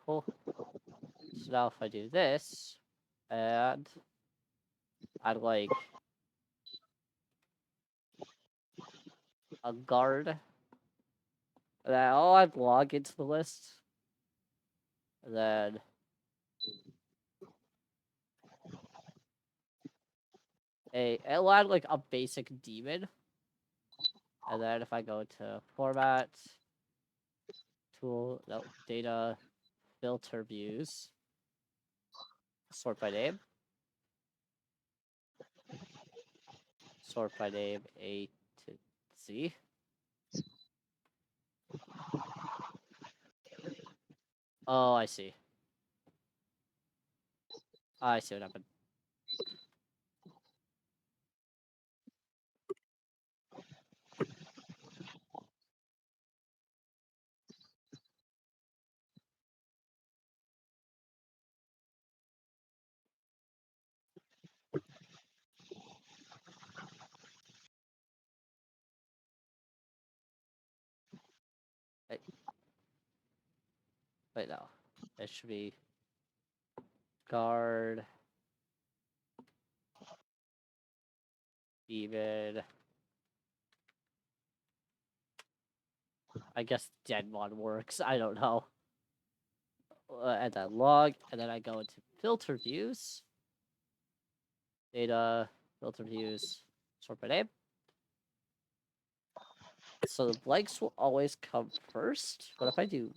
Cool. So now if I do this, and I'd like a guard, and then I'd log into the list, and then I'll add like a basic demon, and then if I go to format, tool, no, data, filter views, sort by name, sort by name A to Z. Oh, I see. I see what happened. Wait, no. It should be guard, demon. I guess dead one works. I don't know. And then log, and then I go into filter views, data, filter views, sort by name. So the blanks will always come first. What if I do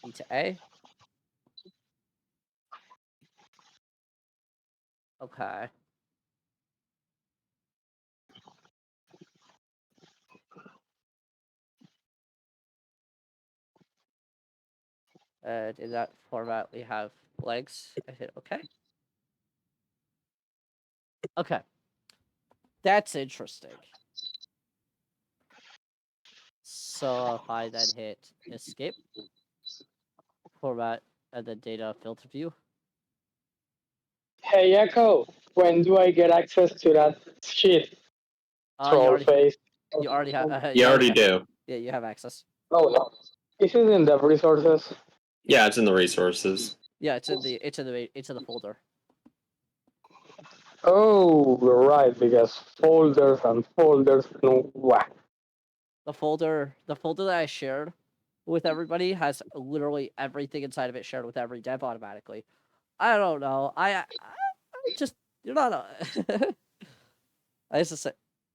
E to A? Okay. And in that format, we have blanks. I hit OK. Okay. That's interesting. So if I then hit escape, format, and then data filter view. Hey Echo, when do I get access to that shit? Troll face. You already have. You already do. Yeah, you have access. Oh no. Is it in the resources? Yeah, it's in the resources. Yeah, it's in the folder. Oh, right, because folders and folders. No, wah. The folder that I shared with everybody has literally everything inside of it shared with every dev automatically. I don't know. I just you're not a I used to say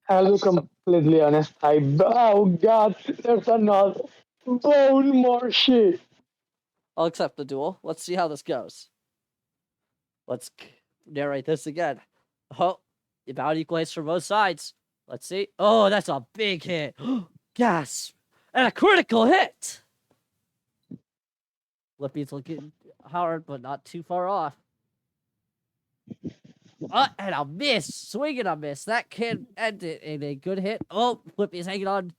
I'll be completely honest. Oh god, there's another bone more shit. I'll accept the duel. Let's see how this goes. Let's narrate this again. Oh, about equal hits from both sides. Let's see. Oh, that's a big hit. Gasp! And a critical hit! Lippy's looking hard, but not too far off. And a miss. Swing and a miss. That can end it in a good hit. Oh, Flippy's hanging on.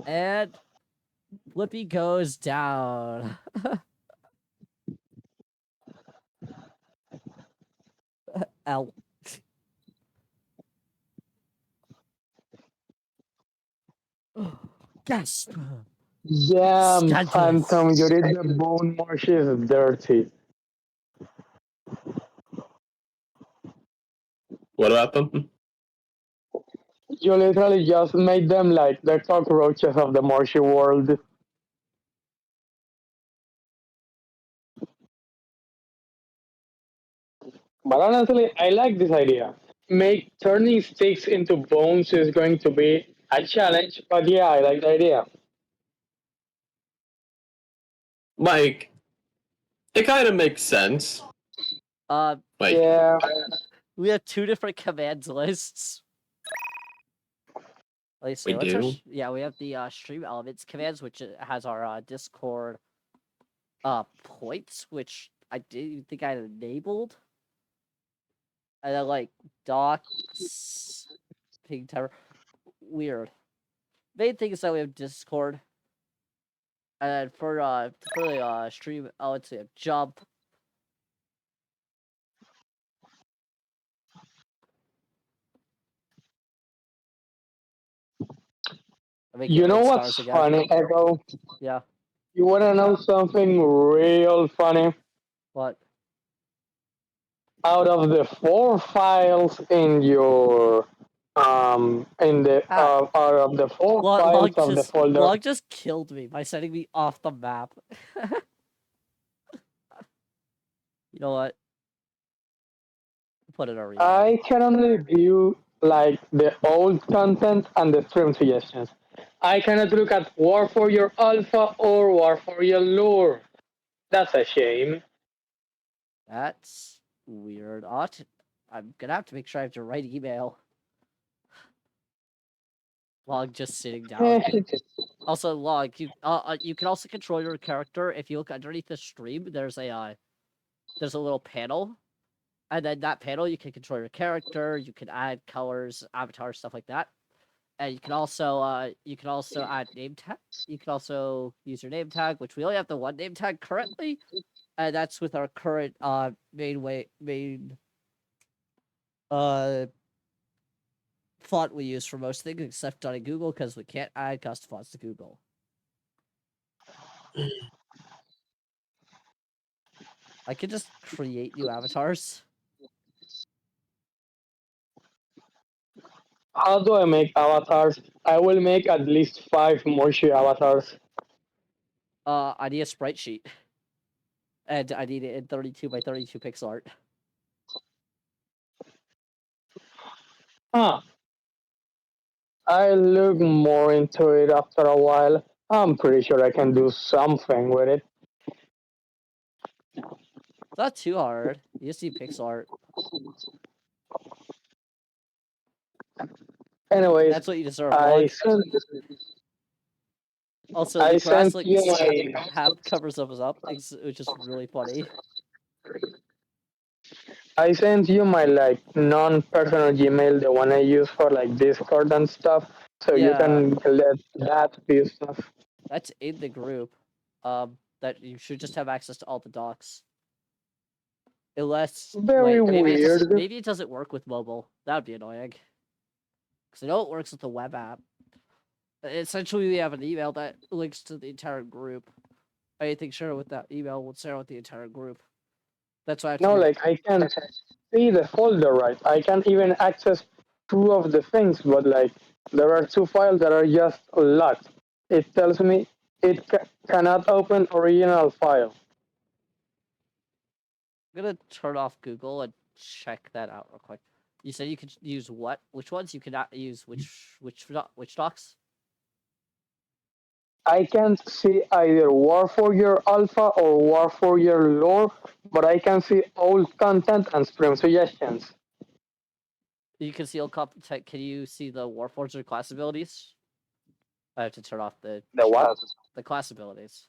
And Flippy goes down. L. Gasp. Damn, Scandalous. Phantom, you did the bone marshes dirty. What about them? You literally just made them like the cockroaches of the marshy world. But honestly, I like this idea. Make turning sticks into bones is going to be a challenge, but yeah, I like the idea. Like, it kind of makes sense. Uh, Like, Yeah, we have 2 different commands lists. Let's see. we What's our? do. Yeah, we have the stream elements commands, which has our Discord points, which I didn't think I enabled. And then like docs, ping timer. Weird. Main thing is that we have Discord. And then for the stream elements, we have jump. I make it you know red what's stars again. funny, Echo? Yeah. You wanna know something real funny? What? Out of the 4 files in your in the Ah, out of the 4 files of the folder, Log just killed me by sending me off the map. You know what? Put it on rewind. I can only view like the old content and the stream suggestions. I cannot look at Warforger Alpha or Warforger Lore. That's a shame. That's weird. I'm gonna have to make sure I have to write email. Log just sitting down. Also, Log, you can also control your character. If you look underneath the stream, there's a little panel, and then that panel you can control your character. You can add colors, avatars, stuff like that. And you can also add name tag. You can also use your name tag, which we only have the one name tag currently, and that's with our current main uh font we use for most things except on Google because we can't add custom fonts to Google. I could just create new avatars. How do I make avatars? I will make at least 5 Moshi avatars. I need a sprite sheet, and I need it in 32 by 32 pixel art. Huh. I'll look more into it after a while. I'm pretty sure I can do something with it. It's not too hard. You just need pixel art. Anyways, That's what you deserve, I Log. sent Also, I the grass sent like you my half covers us up, which is really funny. I sent you my like non-personal Gmail, the one I use for like Discord and stuff, so you Yeah, can let that be stuff. that's in the group. That you should just have access to all the docs. Unless Very wait, weird. maybe it doesn't work with mobile. That would be annoying. Because I know it works with the web app. Essentially, we have an email that links to the entire group. Anything shared with that email will share with the entire group. That's why I have to No, make. like I can see the folder, right? I can even access 2 of the things, but like there are 2 files that are just locked. It tells me it cannot open original file. I'm gonna turn off Google and check that out real quick. You said you could use what? Which ones you cannot use? Which docs? I can't see either Warforger Alpha or Warforger Lore, but I can see old content and stream suggestions. You can see all content. Can you see the Warforger class abilities? I have to turn off the The what? the class abilities.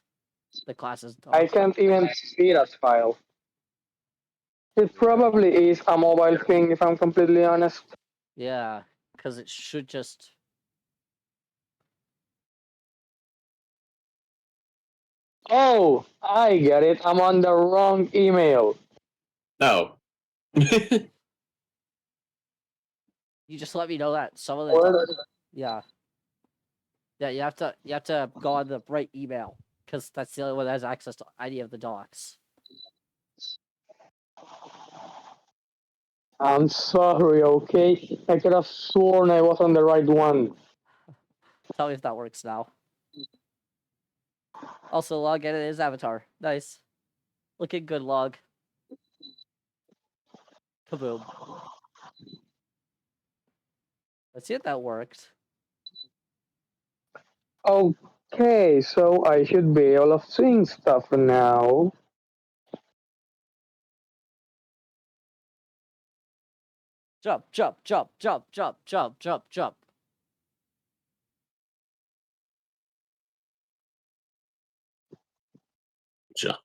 The classes. I can't even see that file. It probably is a mobile thing, if I'm completely honest. Yeah, because it should just. Oh, I get it. I'm on the wrong email. No. You just let me know that some of the Where- yeah. Yeah, you have to go on the right email because that's the only one that has access to any of the docs. I'm sorry, okay? I could have sworn I was on the right one. Tell me if that works now. Also, log in his avatar. Nice. Looking good, log. Kaboom. Let's see if that worked. Okay, so I should be able to seeing stuff now. Jump, jump, jump, jump, jump, jump, jump, jump. Jump.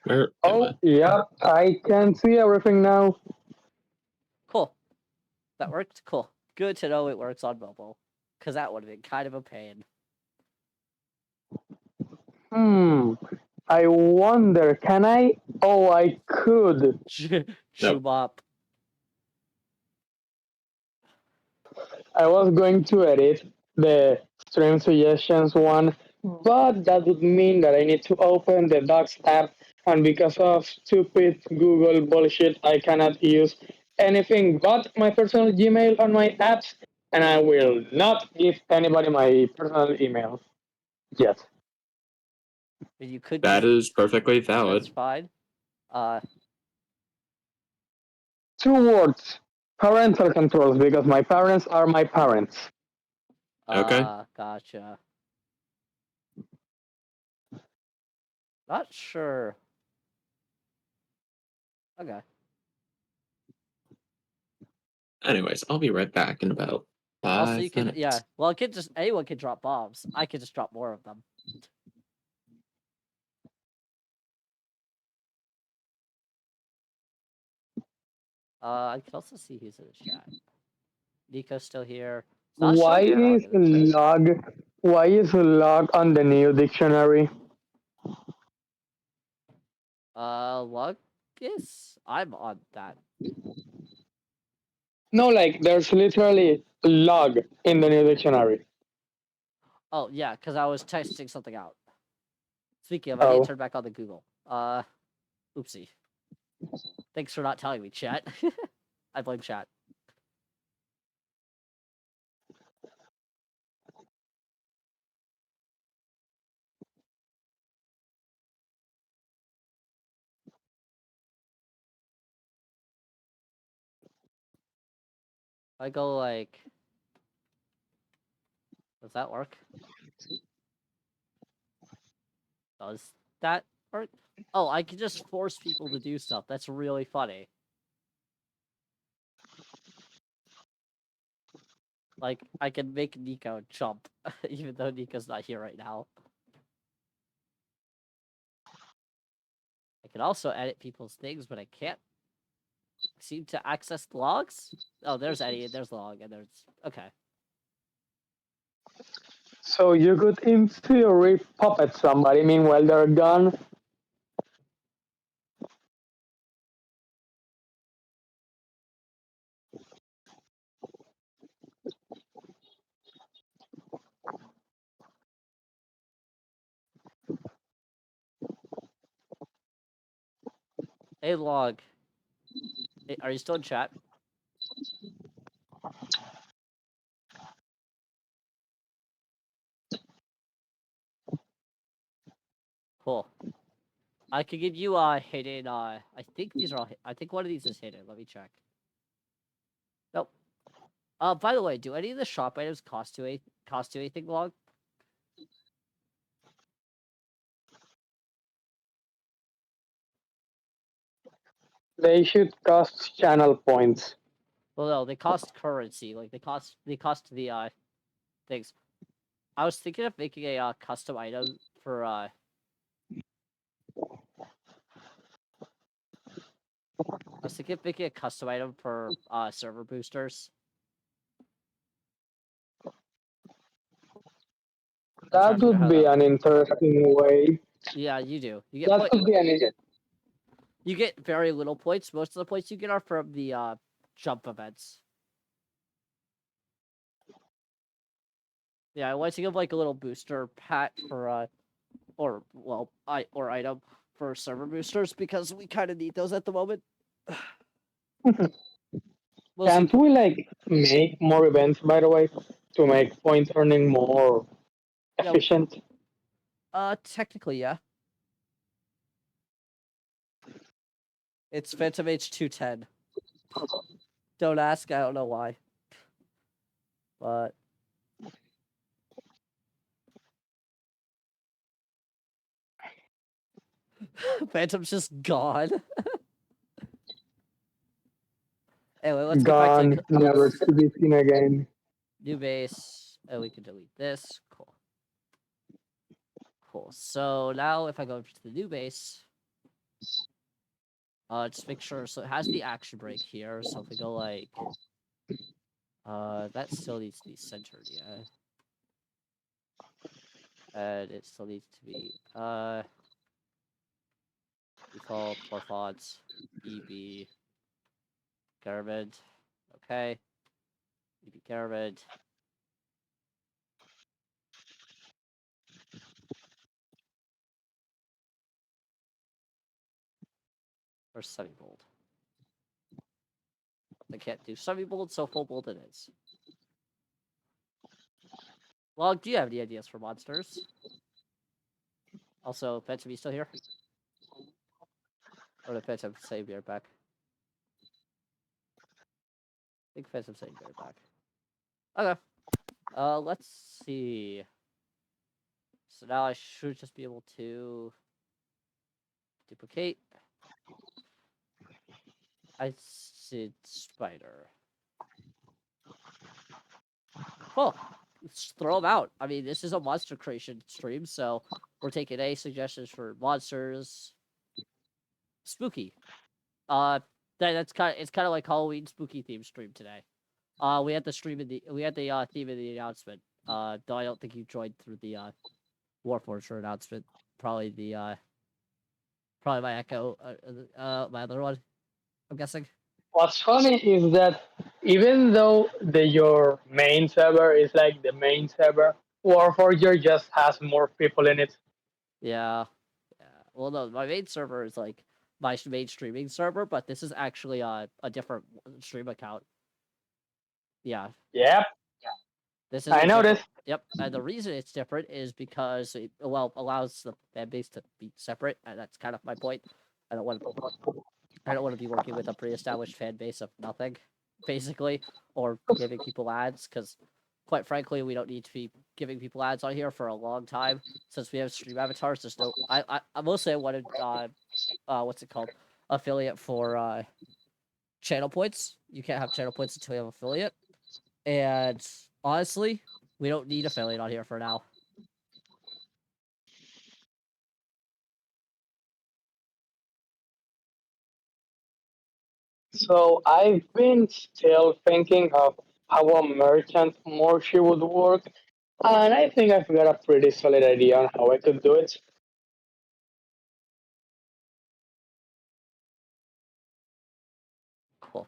Where am Oh, I? yeah, I can see everything now. Cool. That worked? Cool. Good to know it works on mobile. Because that would have been kind of a pain. I wonder, can I? Oh, I could. Chew up. I was going to edit the stream suggestions one, but that would mean that I need to open the Docs app, and because of stupid Google bullshit, I cannot use anything but my personal Gmail on my apps, and I will not give anybody my personal email yet. You could That give. is perfectly That's valid. fine. 2 words: parental controls, because my parents are my parents. Okay. Gotcha. Not sure. Okay. Anyways, I'll be right back in about Also, 5 you can, minutes. yeah. Well, it could just anyone can drop bombs. I could just drop more of them. I can also see who's in the chat. Nico's still here. It's not Why showing log is in the chat. log? Why is log on the new dictionary? Log is I'm on that. No, like there's literally log in the new dictionary. Oh yeah, because I was testing something out. Speaking of, I need Oh, to turn back on the Google. Oopsie. Thanks for not telling me, chat. I blame chat. I go like, does that work? Does that work? Oh, I can just force people to do stuff. That's really funny. Like, I can make Nico jump, even though Nico's not here right now. I can also edit people's things, but I can't seem to access the logs. Oh, there's Eddie, there's log, and there's... Okay. so you could in theory puppet somebody meanwhile they're gone. Hey, log. Hey, are you still in chat? Cool. I could give you a hidden, I think these are all, I think one of these is hidden. Let me check. Nope. By the way, do any of the shop items cost you anything, log? They should cost channel points. Well, no, they cost currency. Like, they cost the, things. I was thinking of making a, custom item for, I was thinking of making a custom item for, server boosters. I'm trying That to figure out would how be that an interesting way. Yeah, you do. You get That could be an You get very little points. Most of the points you get are from the jump events. Yeah, I want to give like a little booster pack for or item for server boosters because we kind of need those at the moment. We'll see. Can't we like make more events, by the way, to make point earning more Yeah, efficient? technically, yeah. It's Phantom H210. Don't ask, I don't know why. But Phantom's just gone. Anyway, let's get back to Gone, never to be seen again. new base. And we can delete this. Cool. Cool. So now if I go to the new base, just make sure so it has the action break here. So if we go like that still needs to be centered, yeah. And it still needs to be default or fonts EB Garment. Okay. EB Garment. Or semi-bold. They can't do semi-bold, so full bold it is. Log, do you have any ideas for monsters? Also, Phantom, you still here? Or did Phantom say be right back? I think Phantom said be right back. Okay. Let's see. So now I should just be able to duplicate. I see spider. Cool. Let's throw them out. I mean, this is a monster creation stream, so we're taking any suggestions for monsters. Spooky. It's kind of like Halloween spooky theme stream today. We had the theme in the announcement. Though I don't think you joined through the Warforger announcement. Probably my echo. My other one. I'm guessing. What's funny is that even though your main server is like the main server, Warforger just has more people in it. Yeah. Yeah. Well, no, my main server is like my main streaming server, but this is actually a different stream account. Yeah. Yep, This is I a different. noticed. Yep, and the reason it's different is because it allows the fan base to be separate, and that's kind of my point. I don't want to be working with a pre-established fan base of nothing, basically, or giving people ads, because quite frankly, we don't need to be giving people ads on here for a long time since we have stream avatars. There's no. I mostly wanted what's it called, affiliate for channel points. You can't have channel points until you have affiliate, and honestly, we don't need affiliate on here for now. So I've been still thinking of how a merchant Morshi would work, and I think I've got a pretty solid idea on how I could do it. Cool.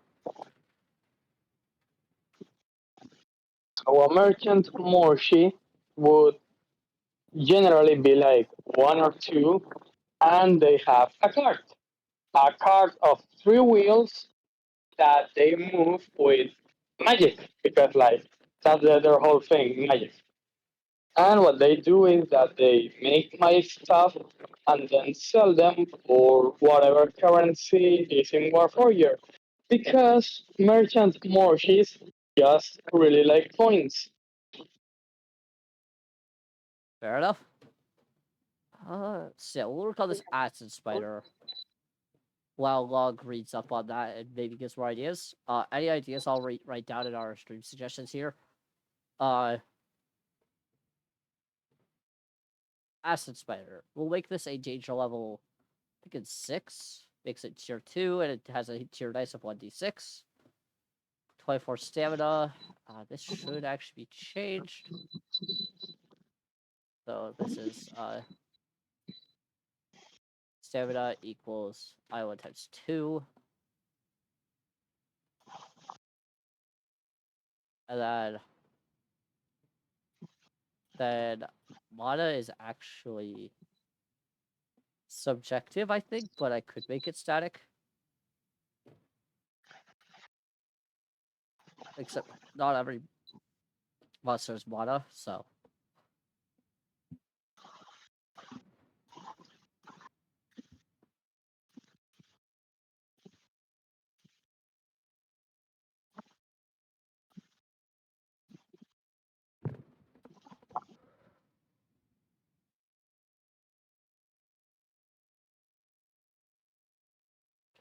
So a merchant Morshi would generally be like one or two, and they have a cart of three wheels that they move with magic, because like that's their whole thing, magic. And what they do is that they make my stuff and then sell them for whatever currency is in Warforger. Because merchant Morshies just really like coins. Fair enough. So we'll work on this acid spider while Log reads up on that and maybe gives more ideas. Any ideas I'll write down in our stream suggestions here. Acid spider. We'll make this a danger level, I think it's 6. Makes it tier 2, and it has a tier dice of 1d6. 24 stamina. This should actually be changed. So this is stamina equals Iowa times 2. And then mana is actually subjective, I think, but I could make it static. Except not every monster is mana, so.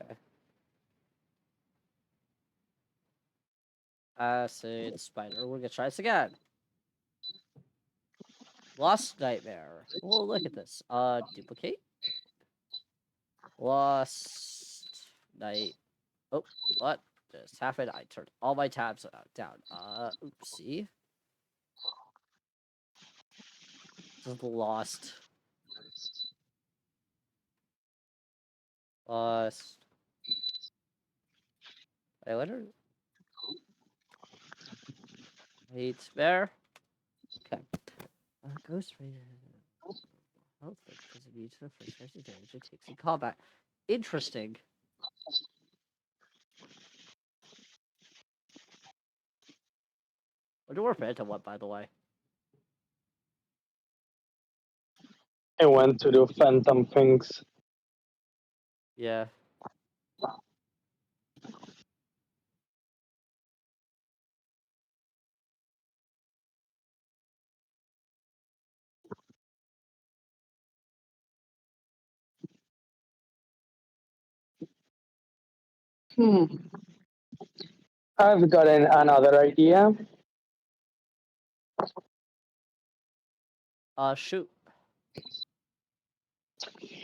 Okay. Acid spider. We're gonna try this again. Lost nightmare. Oh, look at this. Duplicate. Lost night. Oh, what just happened? I turned all my tabs down. Oopsie. Just lost. Lost. I wonder. Wait, there. Okay. Ghost rated. Health because it needs the first person damage it takes in combat. Interesting. Wonder where Phantom went, by the way. I went to do phantom things. Yeah. Hmm. I've gotten another idea. Shoot.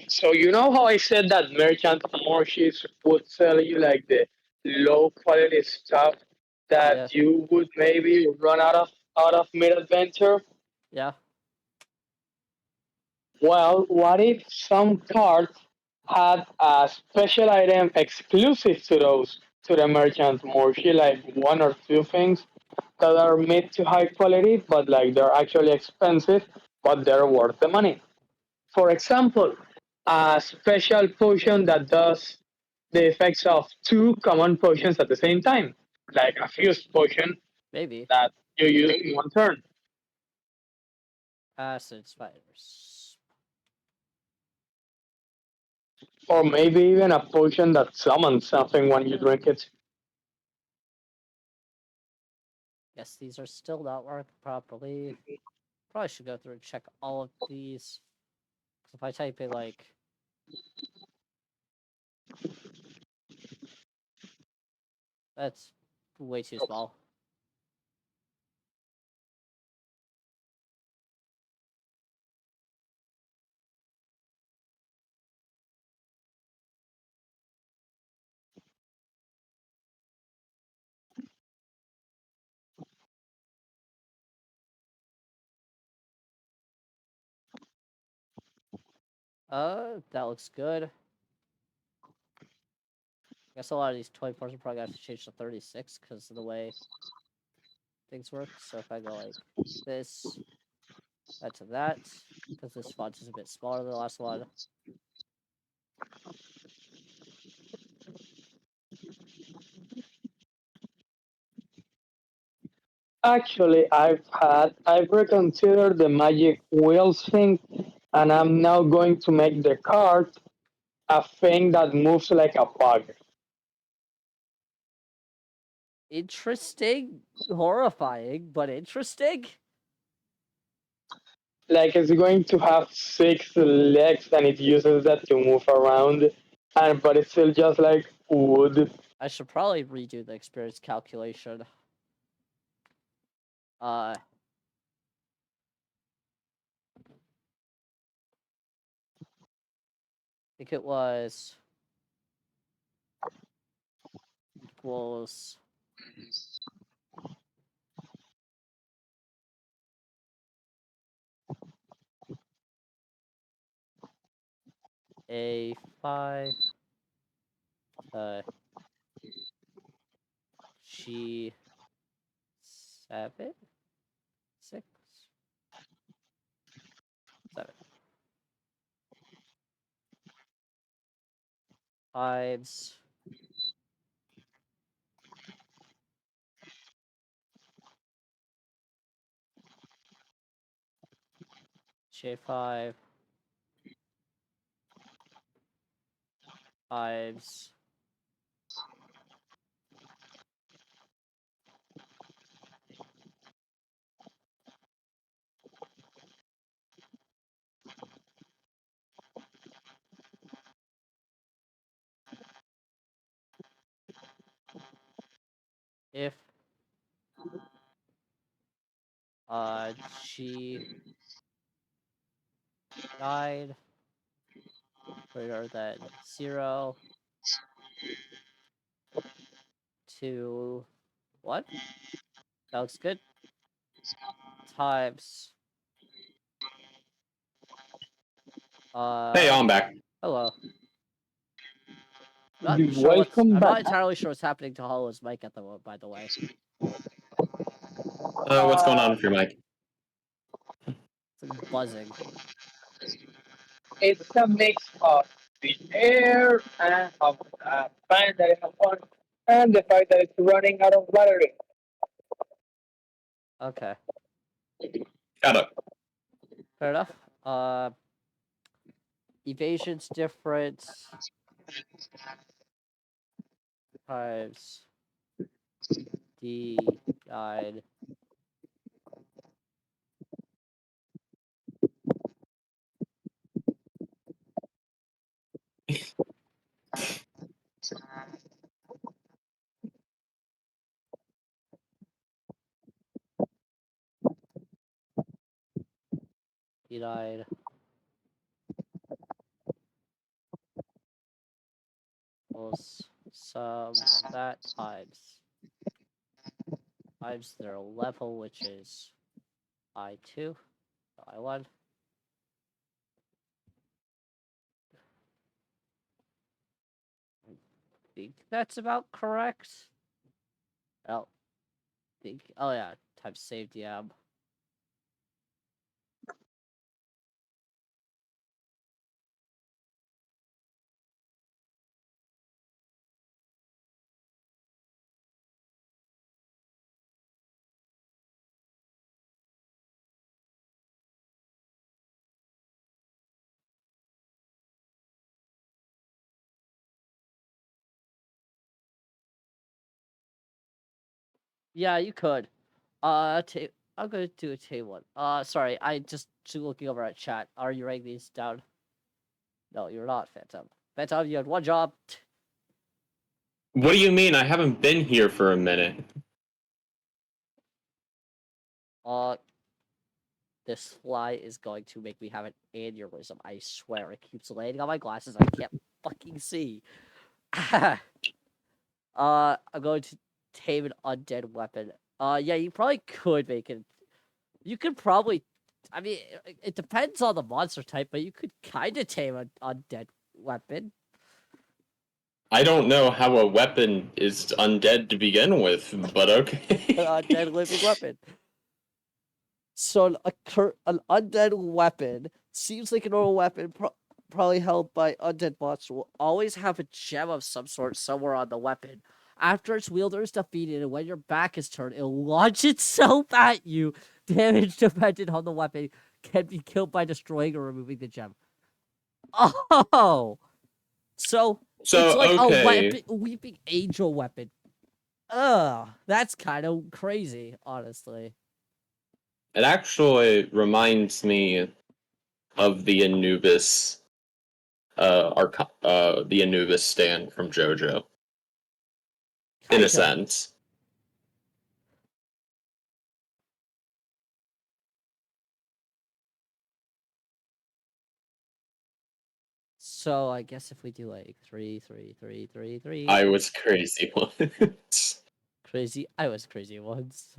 So you know how I said that merchant Morshi's would sell you like the low quality stuff that Yeah. you would maybe run out of mid adventure? Yeah. Well, what if some cards had a special item exclusive to those to the merchant Morshi, like one or two things that are mid to high quality, but like they're actually expensive, but they're worth the money. For example, a special potion that does the effects of two common potions at the same time, like a fuse potion Maybe. that you use in one turn, Acid spiders. or maybe even a potion that summons something when you drink it. Yes, these are still not working properly. Probably should go through and check all of these. Because if I type in, like... That's way too small. That looks good. I guess a lot of these 24s are probably going to have to change to 36 because of the way things work. So if I go like this, that to that, because this font is a bit smaller than the last one. Actually, I've reconsidered the magic wheels thing, and I'm now going to make the cart a thing that moves like a bug. Interesting, horrifying, but interesting. Like it's going to have six legs, and it uses that to move around, and but it's still just like wood. I should probably redo the experience calculation. I think it was equals A5 G 7, 6, 7. 5s. J5. 5s. If G died greater than 0 to 1. That looks good. Times. Hey, I'm back. Hello. Not sure what's. Welcome I'm not back. entirely sure what's happening to Hollow's mic at the moment, by the way. What's going on with your mic? It's like buzzing. It's a mix of the air and of the fan that I have on, and the fact that it's running out of battery. Okay. Got it. Fair enough. Evasion's different. Times D died. He died. Plus sum that times their level, which is I2, I1. I think that's about correct. Oh, oh yeah, times save DM. Yeah, you could. I'm gonna do a table one. Sorry, I just looking over at chat. Are you writing these down? No, you're not, Phantom. Phantom, you had one job. What do you mean? I haven't been here for a minute. This fly is going to make me have an aneurysm. I swear, it keeps landing on my glasses. I can't fucking see. I'm going to tame an undead weapon. Yeah, you probably could make it. You could probably. I mean, it depends on the monster type, but you could kind of tame an undead weapon. I don't know how a weapon is undead to begin with, but okay. An undead living weapon. So an undead weapon seems like a normal weapon, probably held by undead monster, will always have a gem of some sort somewhere on the weapon. After its wielder is defeated and when your back is turned, it'll launch itself at you. Damage dependent on the weapon can be killed by destroying or removing the gem. Oh, so it's like okay. a weeping angel weapon. Ugh, that's kind of crazy, honestly. It actually reminds me of the Anubis, the Anubis stand from JoJo. In a sense. So I guess if we do like 3, 3, 3, 3, 3. I was crazy once. Crazy. I was crazy once.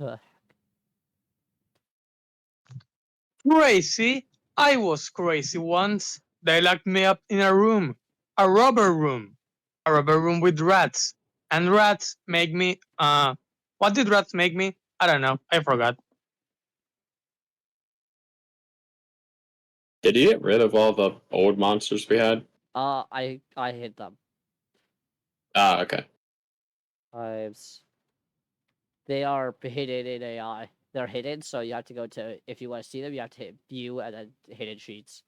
Crazy? I was crazy once. They locked me up in a room. A rubber room. A rubber room with rats. And rats make me, what did rats make me? I don't know. I forgot. Did he get rid of all the old monsters we had? I hit them. Ah, okay. Hives. They are hidden in AI. They're hidden, so you have to go to, if you want to see them, you have to hit view and then hidden sheets.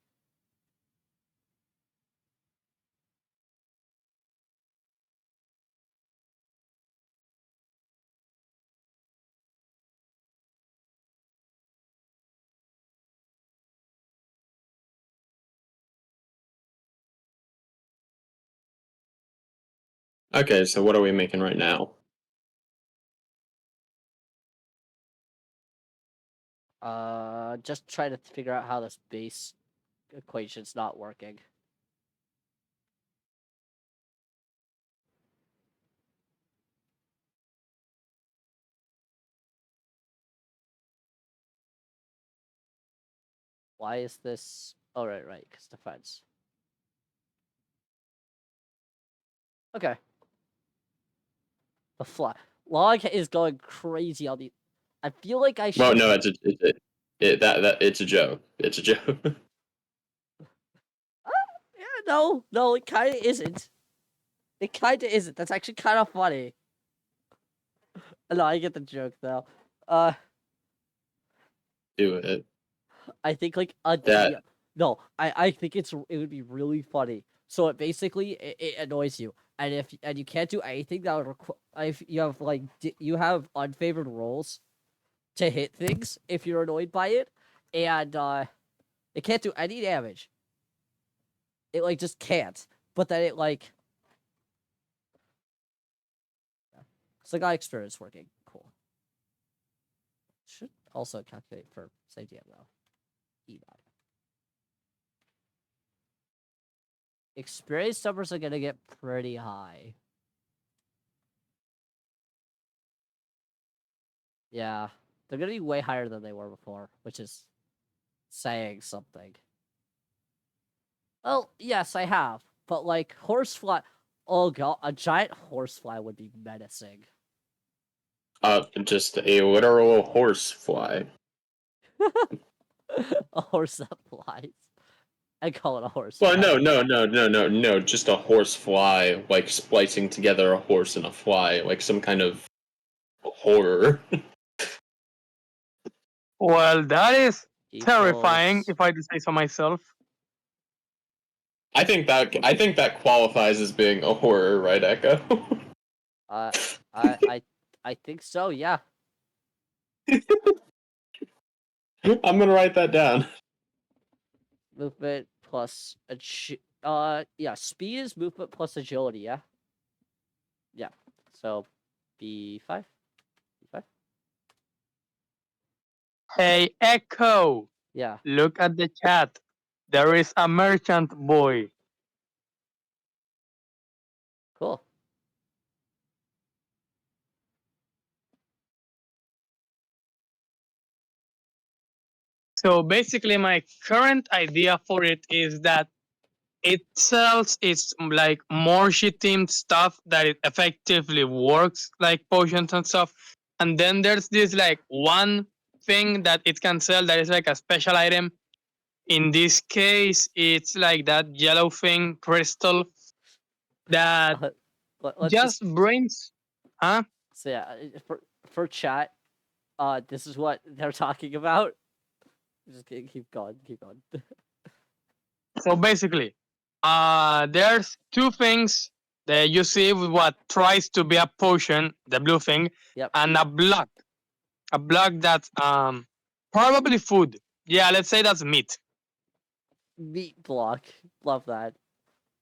Okay, so what are we making right now? Just try to figure out how this base equation's not working. Why is this? Oh, right, because defense. Okay. The fly log is going crazy on the. I feel like I should. Well, no, it's a joke. It's a joke. Yeah, no, it kind of isn't. It kind of isn't. That's actually kind of funny. No, I get the joke though. Do it. I think like That- yeah, no, I think it would be really funny. So it basically it annoys you, and if you can't do anything that would if you have like you have unfavored rolls to hit things if you're annoyed by it, and it can't do any damage. It like just can't. But then it like it's like experience working. Cool. Should also calculate for safety though. E-dot. Experience numbers are gonna get pretty high. Yeah, they're gonna be way higher than they were before, which is saying something. Well, yes, I have, but like horsefly. Oh god, a giant horsefly would be menacing. Just a literal horse fly. A horse that flies. I call it a horse. Well, fly. no. Just a horse fly, like splicing together a horse and a fly, like some kind of horror. Well, that is terrifying, Equals- if I do say so myself. I think that qualifies as being a horror, right, Echo? I think so. Yeah. I'm gonna write that down. Movement plus yeah, speed is movement plus agility, yeah? Yeah. So B5. B5? Hey, Echo, Yeah. look at the chat. There is a merchant boy. Cool. So basically, my current idea for it is that it sells its like Morshi themed stuff that it effectively works, like potions and stuff. And then there's this like one thing that it can sell that is like a special item. In this case, it's like that yellow thing, crystal, that Let's just brings. Huh? so yeah, for chat, this is what they're talking about. Just keep going, keep going. So basically, there's two things that you see with what tries to be a potion, the blue thing, Yep. and a block that's probably food. Yeah, let's say that's meat. Meat block. Love that.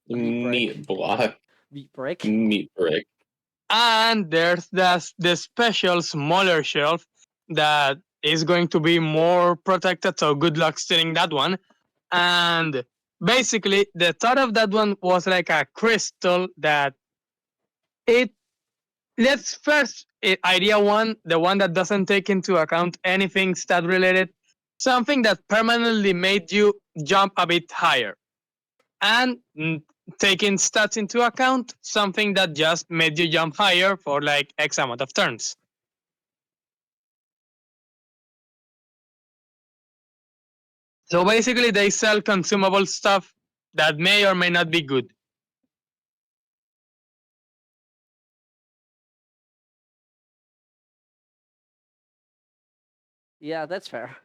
Meat brick. Meat block. Meat brick. Meat brick. And there's the special smaller shelf that is going to be more protected. So good luck stealing that one. And basically, the thought of that one was like a crystal that it. Let's first idea one, the one that doesn't take into account anything stat related, something that permanently made you jump a bit higher, and taking stats into account, something that just made you jump higher for like X amount of turns. So basically, they sell consumable stuff that may or may not be good. Yeah, that's fair.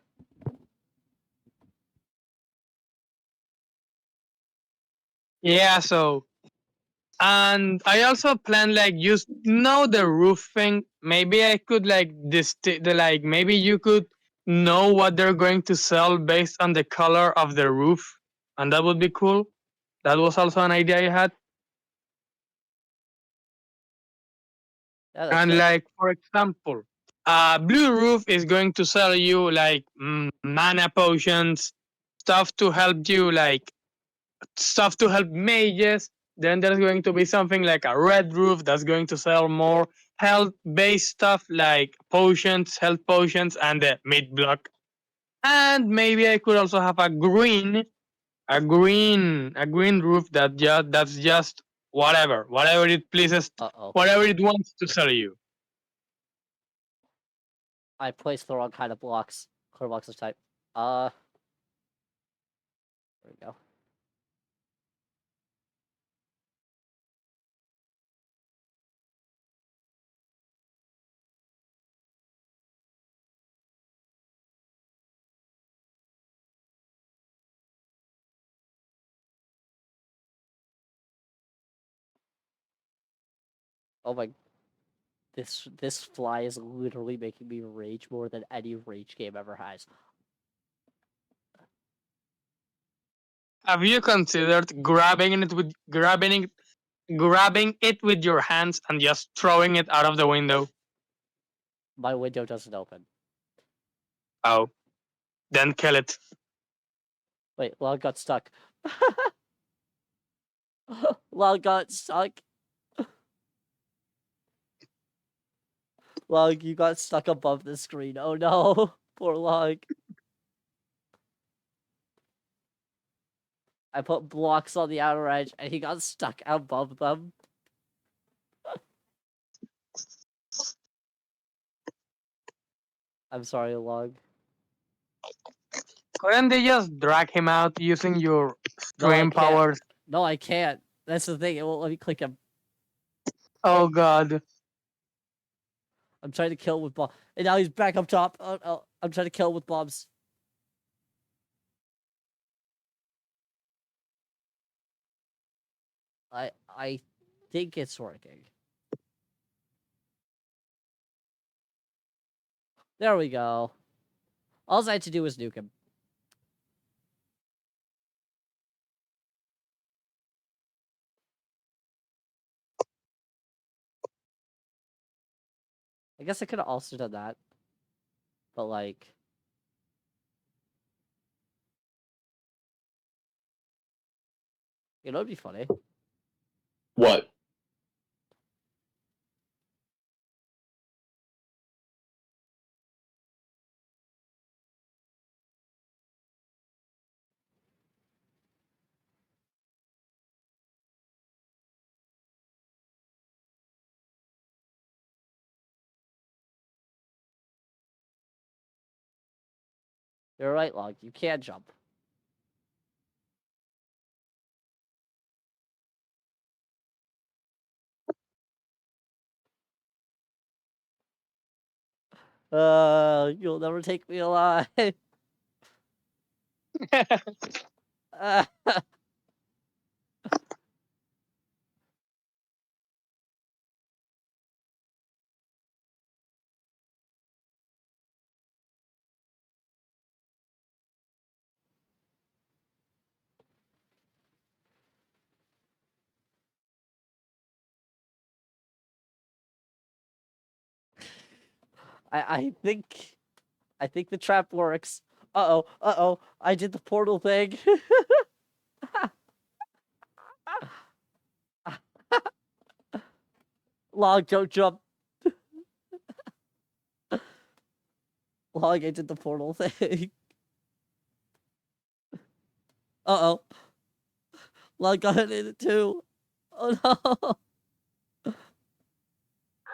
Yeah, so and I also plan like the roof thing. Maybe I could like maybe you could know what they're going to sell based on the color of the roof, and that would be cool. That was also an idea I had. Yeah, that's And fair. like for example, blue roof is going to sell you like mana potions, stuff to help you like stuff to help mages. Then there's going to be something like a red roof that's going to sell more health based stuff like potions, health potions, and the mid block. And maybe I could also have a green roof that's just whatever it pleases, Uh-oh. whatever it wants to sell you. I placed the wrong kind of blocks. Clear blocks of type. There we go. Oh my, this fly is literally making me rage more than any rage game ever has. Have you considered grabbing it with your hands and just throwing it out of the window? My window doesn't open. Oh, then kill it. Wait, log got stuck. Log got stuck. Log, you got stuck above the screen. Oh no, poor Log. I put blocks on the outer edge and he got stuck above them. I'm sorry, Log. Couldn't they just drag him out using your No, I stream can't. powers? No, I can't. That's the thing. It won't let me click him. Oh god. I'm trying to kill with bombs. And now he's back up top. Oh no. I'm trying to kill with bombs. I think it's working. There we go. All I had to do was nuke him. I guess I could have also done that. But like, you know, it'd be funny. What? You're right, Log. You can jump. You'll never take me alive. I think the trap works. Uh-oh. I did the portal thing. Log, don't jump. Log, I did the portal thing. Uh-oh. Log got it in it too. Oh no.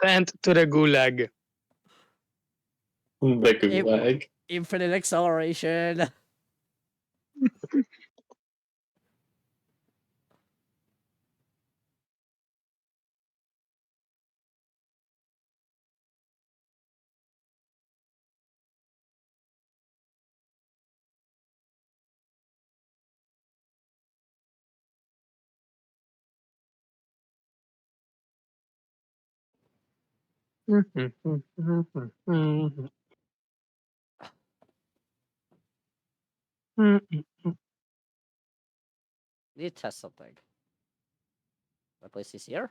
Sent to the gulag. The gulag. Infinite acceleration. Need to test something. I place these here.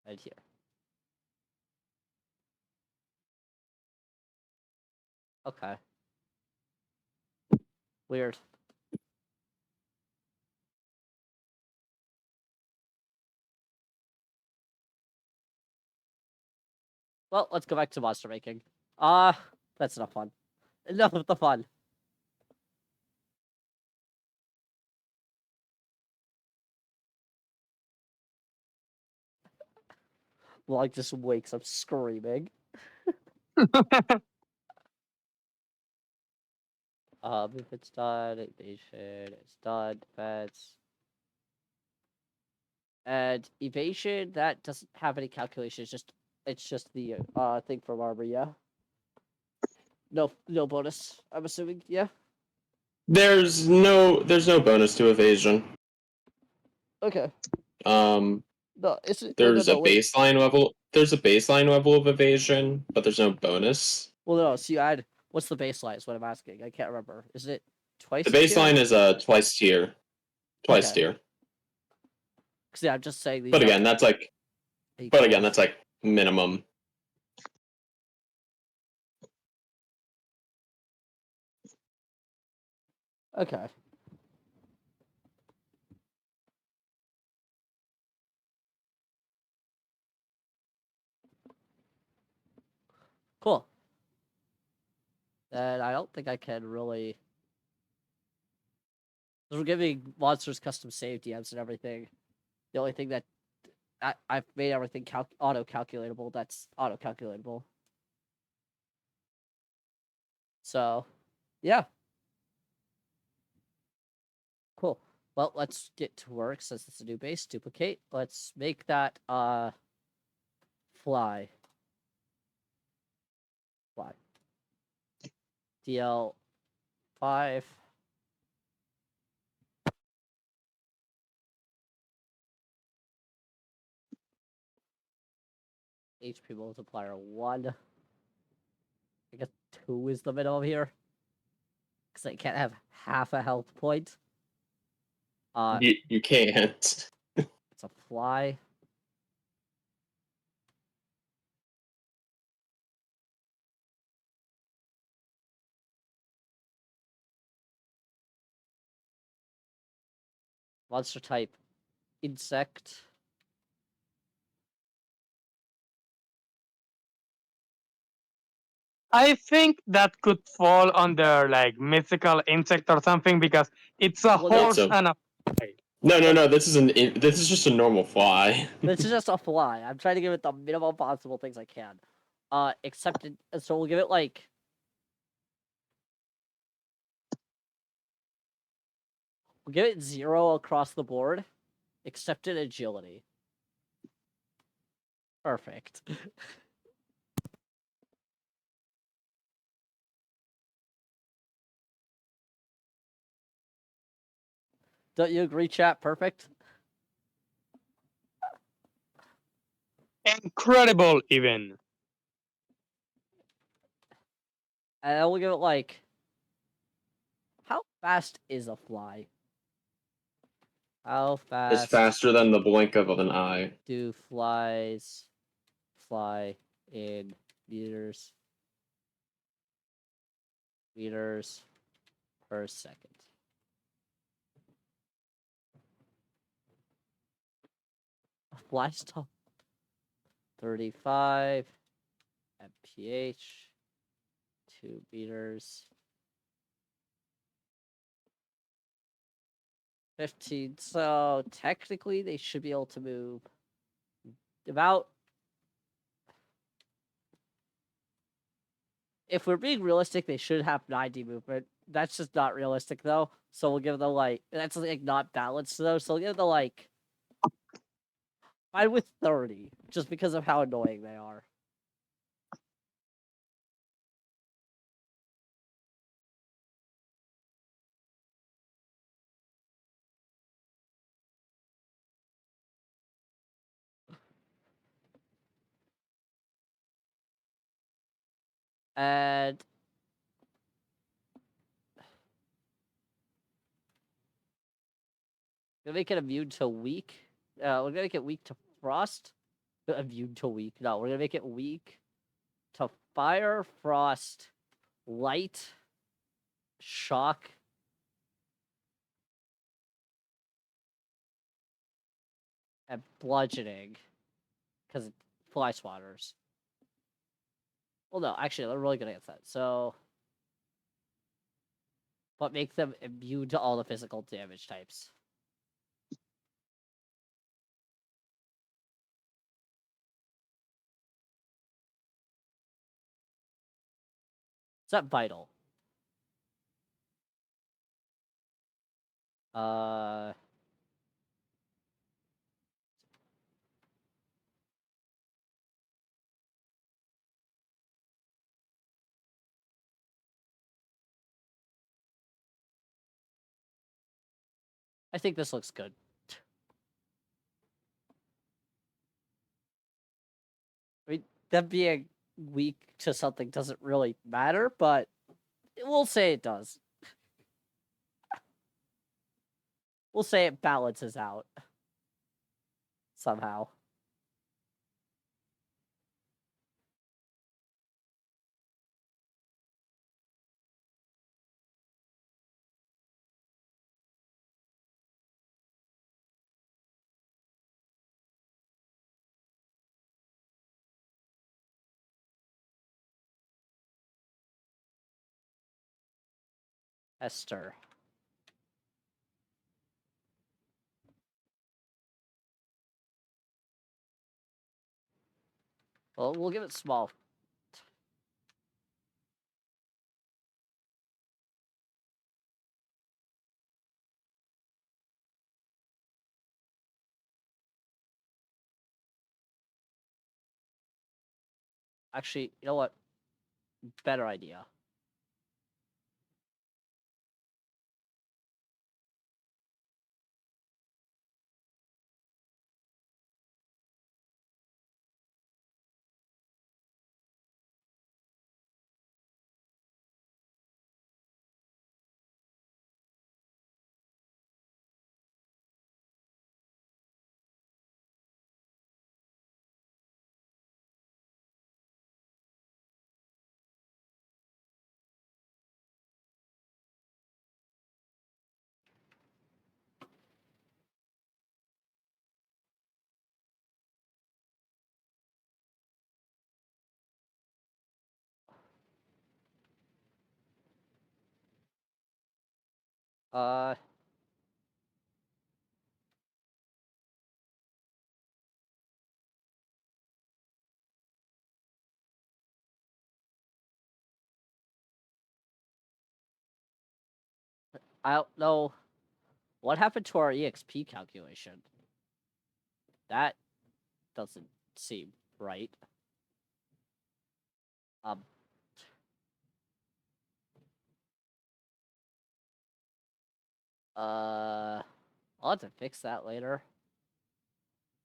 And here. Okay. Weird. Well, let's go back to monster making. That's not fun. Enough of the fun. Log just wakes up screaming. If it's done, evasion, it's done, defense. And evasion, that doesn't have any calculations, it's just the thing from armor, yeah? No bonus, I'm assuming, yeah? There's no bonus to evasion. Okay. Um, No, it's there's no, a wait. baseline level. There's a baseline level of evasion, but there's no bonus. Well, no, so you add, what's the baseline is what I'm asking. I can't remember. Is it twice The baseline is twice tier. Twice Okay. tier. Because yeah, I'm just saying these But are again, that's like minimum. Okay. Cool. And I don't think I can really. We're giving monsters custom save DMs and everything. The only thing that I've made everything auto-calculatable. That's auto-calculatable. So, yeah. Cool. Well, let's get to work since it's a new base. Duplicate. Let's make that fly. DL 5. HP multiplier 1. I guess 2 is the minimum here. Because I can't have half a health point. You can't. It's a fly. Monster type. Insect. I think that could fall under like mythical insect or something because it's a Well, no. horse and a. No. This is just a normal fly. This is just a fly. I'm trying to give it the minimum possible things I can. Except so we'll give it like. We'll give it 0 across the board, except in agility. Perfect. Don't you agree, chat? Perfect. Incredible, even. And then we'll give it like. How fast is a fly? How fast It's faster than the blink of an eye. do flies fly in meters per second? A fly stop 35 mph 2 meters 15. So technically they should be able to move about, if we're being realistic, they should have 90 movement. That's just not realistic though. So we'll give them like, that's like not balanced though. So we'll give them like, fine with 30, just because of how annoying they are. And gonna make it immune to weak. We're gonna make it weak to frost. Immune to weak. No, we're gonna make it weak to fire, frost, light, shock, and bludgeoning. Because it fly swatters. Well, no, actually, they're really good against that. So, but make them immune to all the physical damage types. Is that vital? Uh, I think this looks good. I mean, them being weak to something doesn't really matter, but we'll say it does. We'll say it balances out somehow. Esther. Well, we'll give it small. Actually, you know what? Better idea. Uh, I don't know what happened to our EXP calculation. That doesn't seem right. Um, I'll have to fix that later.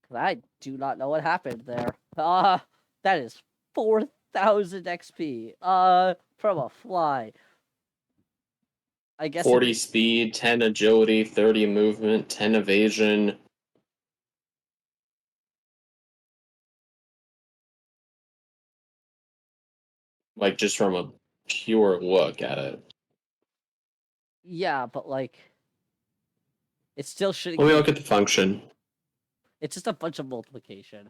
Cause I do not know what happened there. That is 4,000 XP. From a fly. I guess 40 speed, 10 agility, 30 movement, 10 evasion. Like, just from a pure look at it. Yeah, but like, it still shouldn't. Let me look at the function. It's just a bunch of multiplication.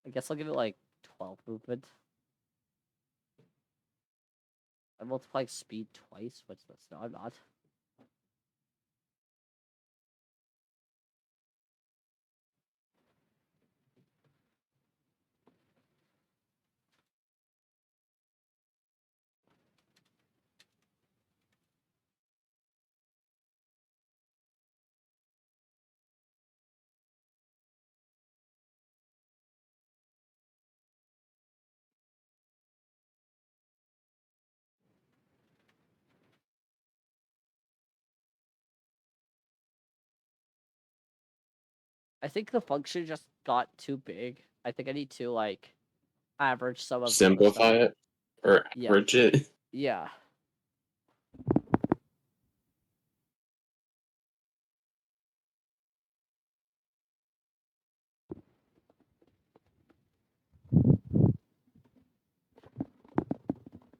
I guess I'll give it like 12 movement. I'm multiplying speed twice. What's this? No, I'm not. I think the function just got too big. I think I need to like average some of the other Simplify stuff. it or Yeah. average it. Yeah.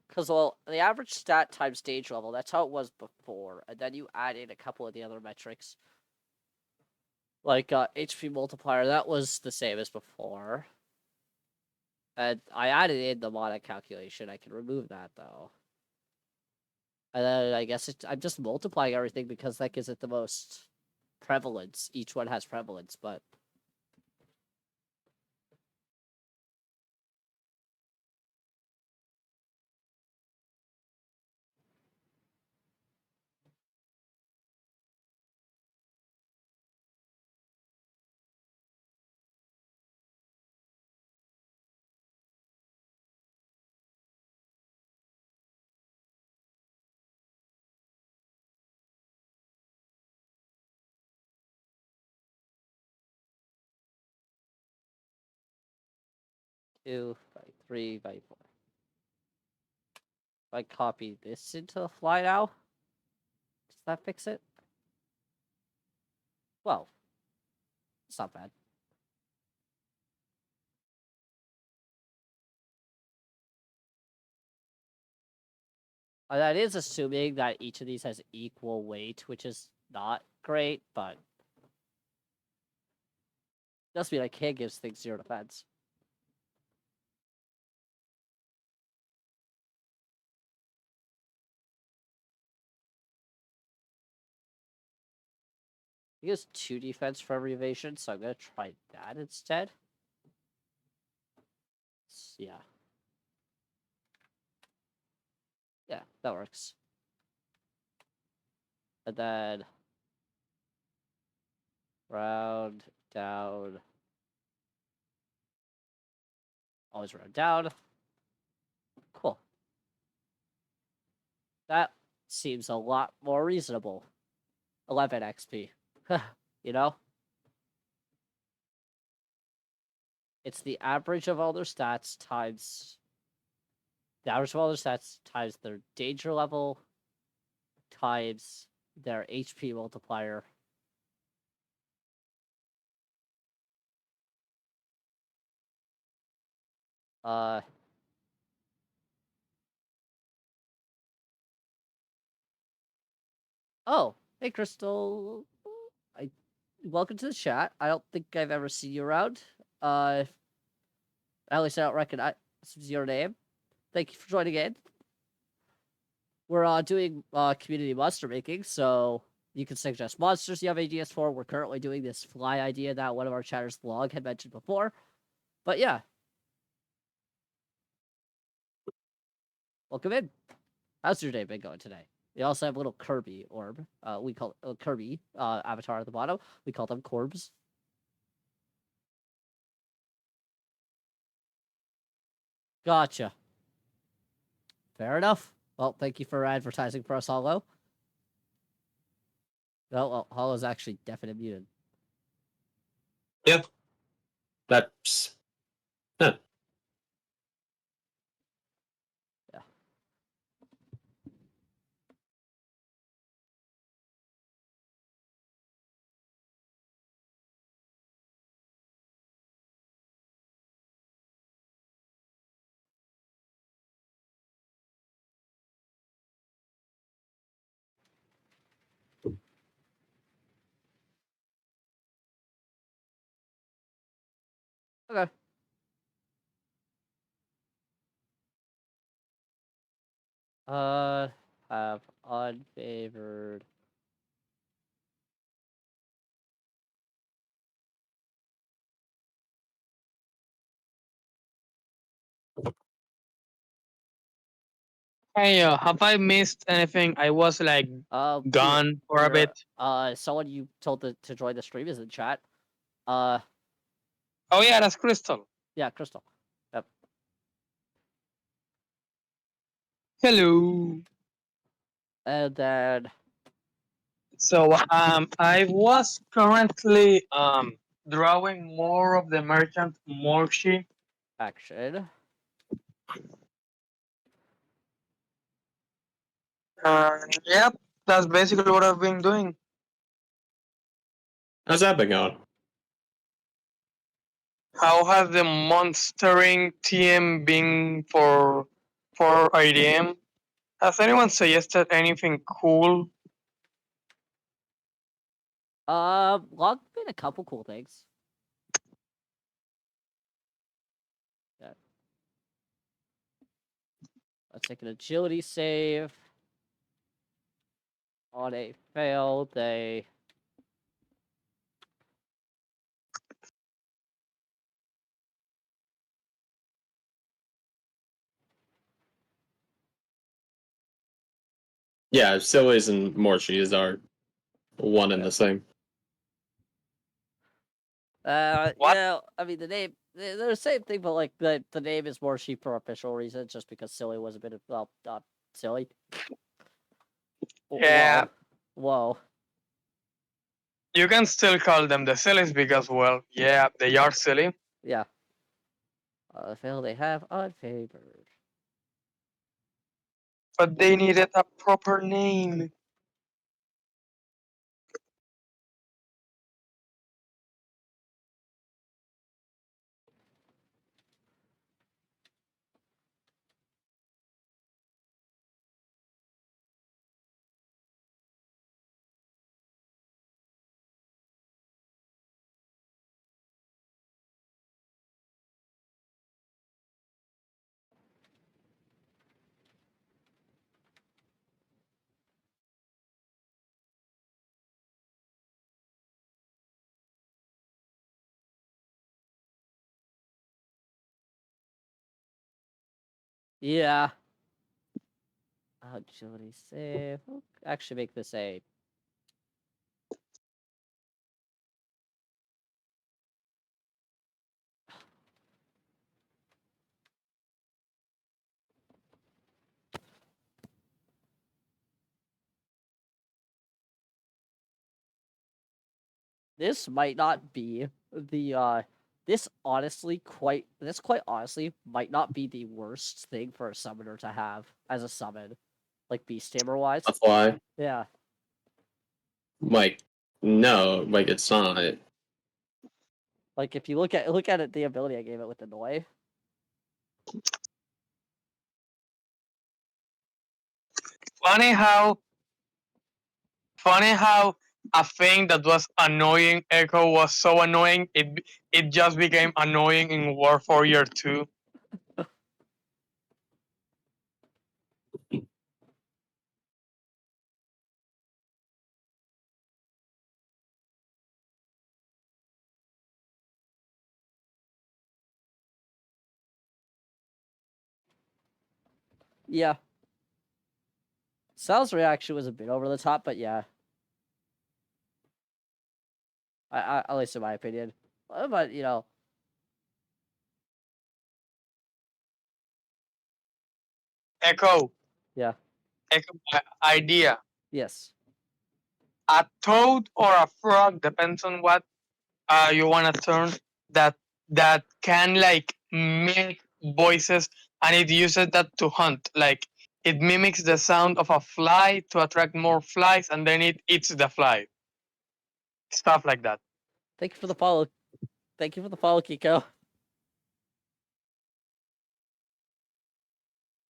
Because, well, the average stat times stage level, that's how it was before. And then you add in a couple of the other metrics. Like HP multiplier, that was the same as before. And I added in the mono calculation. I can remove that, though. And then I guess I'm just multiplying everything because that gives it the most prevalence. Each one has prevalence, but... Two by 3 by 4. If I copy this into the fly now, does that fix it? Well, it's not bad. That is assuming that each of these has equal weight, which is not great, but does mean I can give things 0 defense. He gives 2 defense for every evasion, so I'm gonna try that instead. Yeah. Yeah, that works. And then round down. Always round down. Cool. That seems a lot more reasonable. 11 XP. You know? It's the average of all their stats times... The average of all their stats times their danger level times their HP multiplier. Oh, hey Crystal. Welcome to the chat. I don't think I've ever seen you around. At least I don't recognize your name. Thank you for joining in. We're doing community monster making, so you can suggest monsters you have ideas for. We're currently doing this fly idea that one of our chatters vlog had mentioned before. But yeah. Welcome in. How's your day been going today? We also have a little Kirby orb. We call it Kirby avatar at the bottom. We call them Corbs. Gotcha. Fair enough. Well, thank you for advertising for us, Hollow. No, well, Hollow's actually deaf and muted. Yep. That's... Huh. Yeah. Okay. Have unfavored. Hey, have I missed anything? I was like gone for a bit. Someone you told to join the stream is in chat. Oh yeah, that's Crystal. Yeah, Crystal. Yep. Hello. And then So I was currently drawing more of the merchant Morshi. action. Yep, that's basically what I've been doing. How's that been going? How has the monstering TM been for IDM? Has anyone suggested anything cool? Log made a couple cool things. Yeah. Let's take an agility save. On a fail, they Yeah, Sillies and Morchies are one and the same. What? yeah, I mean the name they're the same thing, but like the name is more cheap for official reasons, just because silly was a bit of not silly. Yeah. Whoa. You can still call them the sillies because, well, yeah, they are silly. Yeah. Fail they have unfavored. But they needed a proper name. Yeah. Agility save. We'll actually make this a this might not be the this quite honestly might not be the worst thing for a summoner to have as a summon, like beast tamer wise. That's why, Yeah. like, no, like it's not. Like if you look at it, the ability I gave it with annoy. Funny how a thing that was annoying Echo was so annoying it just became annoying in Warforger 2. Yeah. Sal's reaction was a bit over the top, but yeah. At least in my opinion. But you know, Echo, yeah. idea. Yes. A toad or a frog depends on what you want to turn that can like make voices, and it uses that to hunt. Like it mimics the sound of a fly to attract more flies, and then it eats the fly. Stuff like that. Thank you for the follow. Thank you for the follow, Kiko.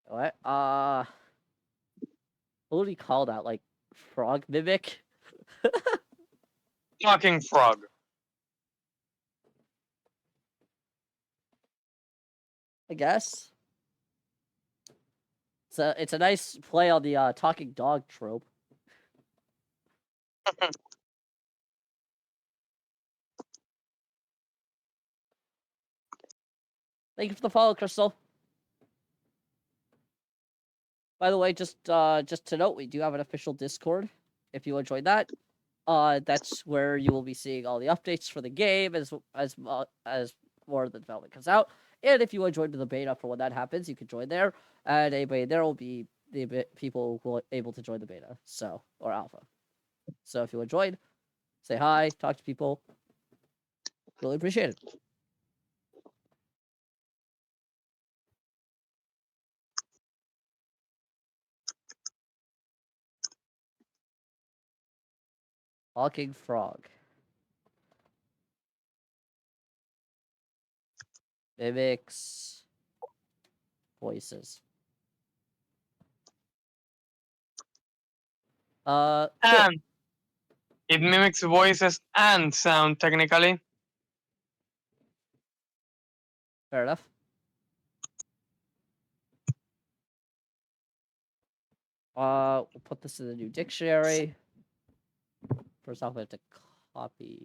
What? What do you call that? Like frog mimic? Talking frog. I guess. It's a nice play on the talking dog trope. Thank you for the follow, Crystal. By the way, just to note, we do have an official Discord. If you enjoyed that, that's where you will be seeing all the updates for the game as more of the development comes out. And if you enjoyed the beta for when that happens, you can join there. And anybody there will be the people who are able to join the beta, or alpha. So if you enjoyed, say hi, talk to people. Really appreciate it. Talking frog. Mimics voices. Cool. And it mimics voices and sound technically. Fair enough. We'll put this in the new dictionary. First off, we have to copy.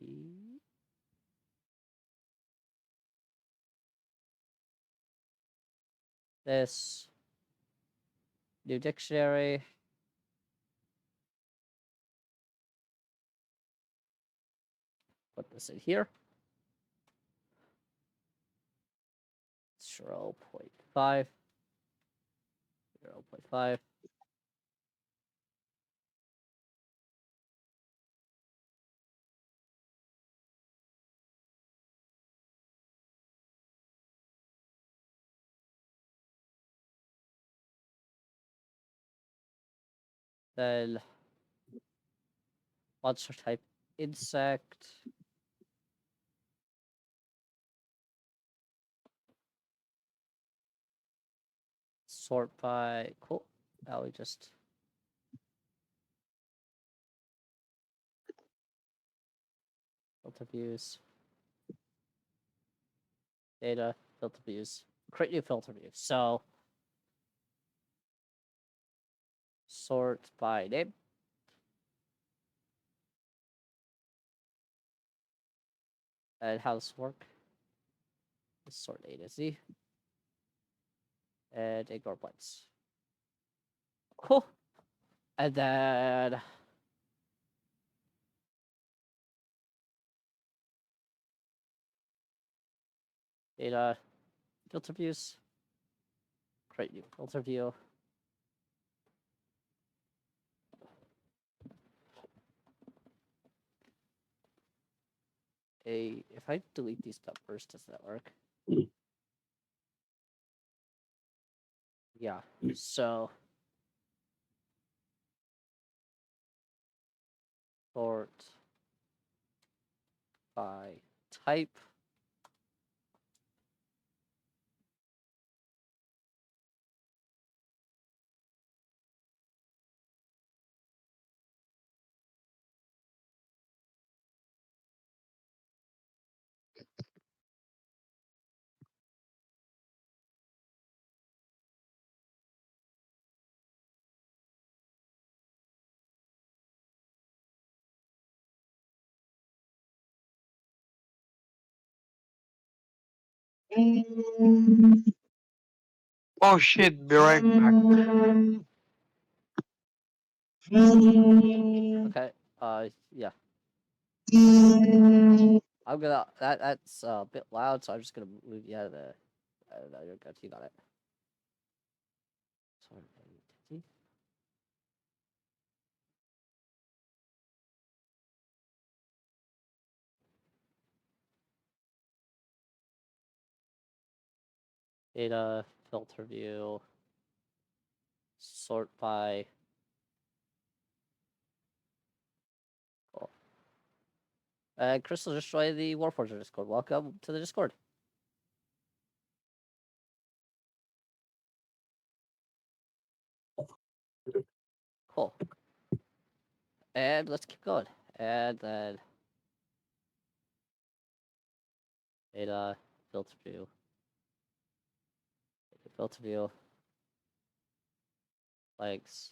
This new dictionary. Put this in here. 0.5. 0.5. Then monster type insect. Sort by cool. Now we just filter views. Data, filter views. Create new filter views. So sort by name. And how does this work? Just sort A to Z. And ignore blanks. Cool. And then data filter views. Create new filter view. If I delete these numbers, does that work? Yeah. So sort by type. Oh shit, be right back. Okay. Yeah. I'm gonna. That's a bit loud, so I'm just gonna move you out of the. No, you're good. You got it. Sorry. Data filter view. Sort by. Cool. Crystal just joined the Warforger Discord. Welcome to the Discord. Cool. And let's keep going. And then data filter view. Filter view. Likes.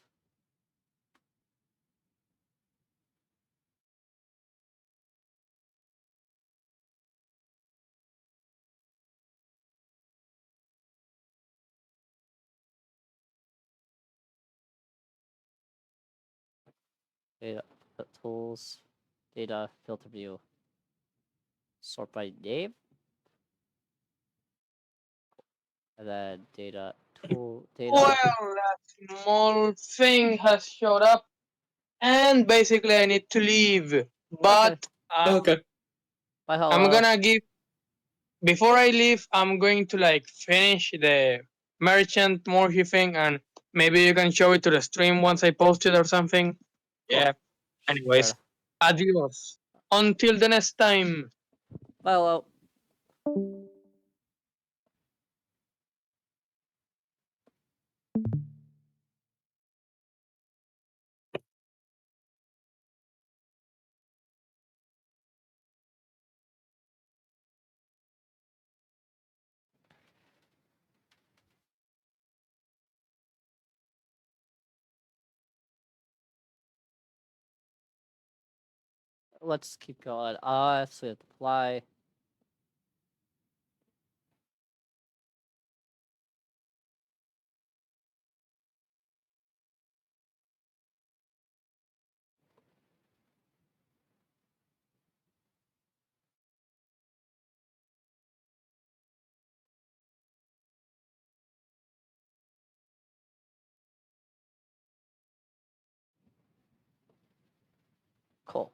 Data tools. Data filter view. Sort by name. And then data tool data. Well, that small thing has showed up, and basically I need to leave. But Okay. Bye, hello. I'm gonna give. Before I leave, I'm going to like finish the merchant morphe thing, and maybe you can show it to the stream once I post it or something. Cool. Yeah. Anyways, Sure. Adios. Until the next time. Hello. Let's keep going. So we have to apply. Cool.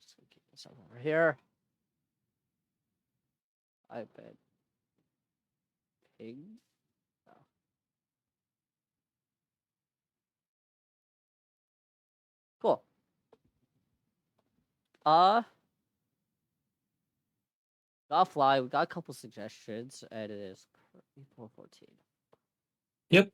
Just gonna keep this over here. I bet pig. No. Cool. Got fly. We got a couple suggestions, and it is currently 4:14. Yep.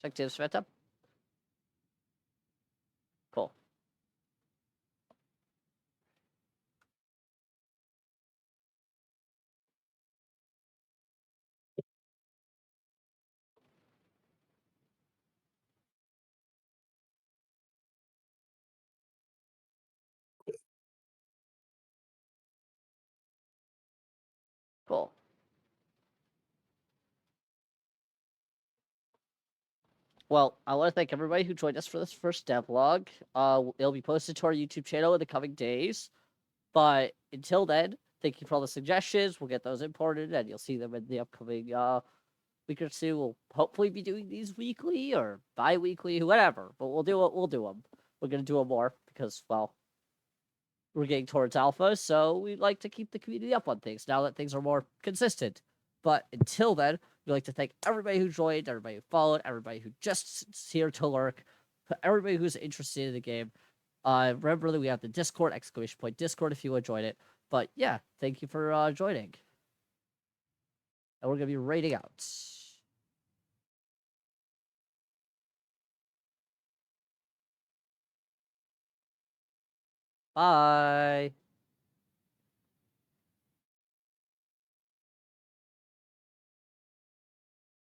Check James Sveta. Cool. Cool. Well, I want to thank everybody who joined us for this first devlog. It'll be posted to our YouTube channel in the coming days. But until then, thank you for all the suggestions. We'll get those imported, and you'll see them in the upcoming week or two. We'll hopefully be doing these weekly or bi-weekly, whatever. But we'll do it. We'll do them. We're gonna do them more because, well, we're getting towards alpha, so we'd like to keep the community up on things now that things are more consistent. But until then, we'd like to thank everybody who joined, everybody who followed, everybody who just is here to lurk, everybody who's interested in the game. Remember that we have the Discord, !Discord if you want to join it. But yeah, thank you for joining. And we're going to be raiding out. Bye.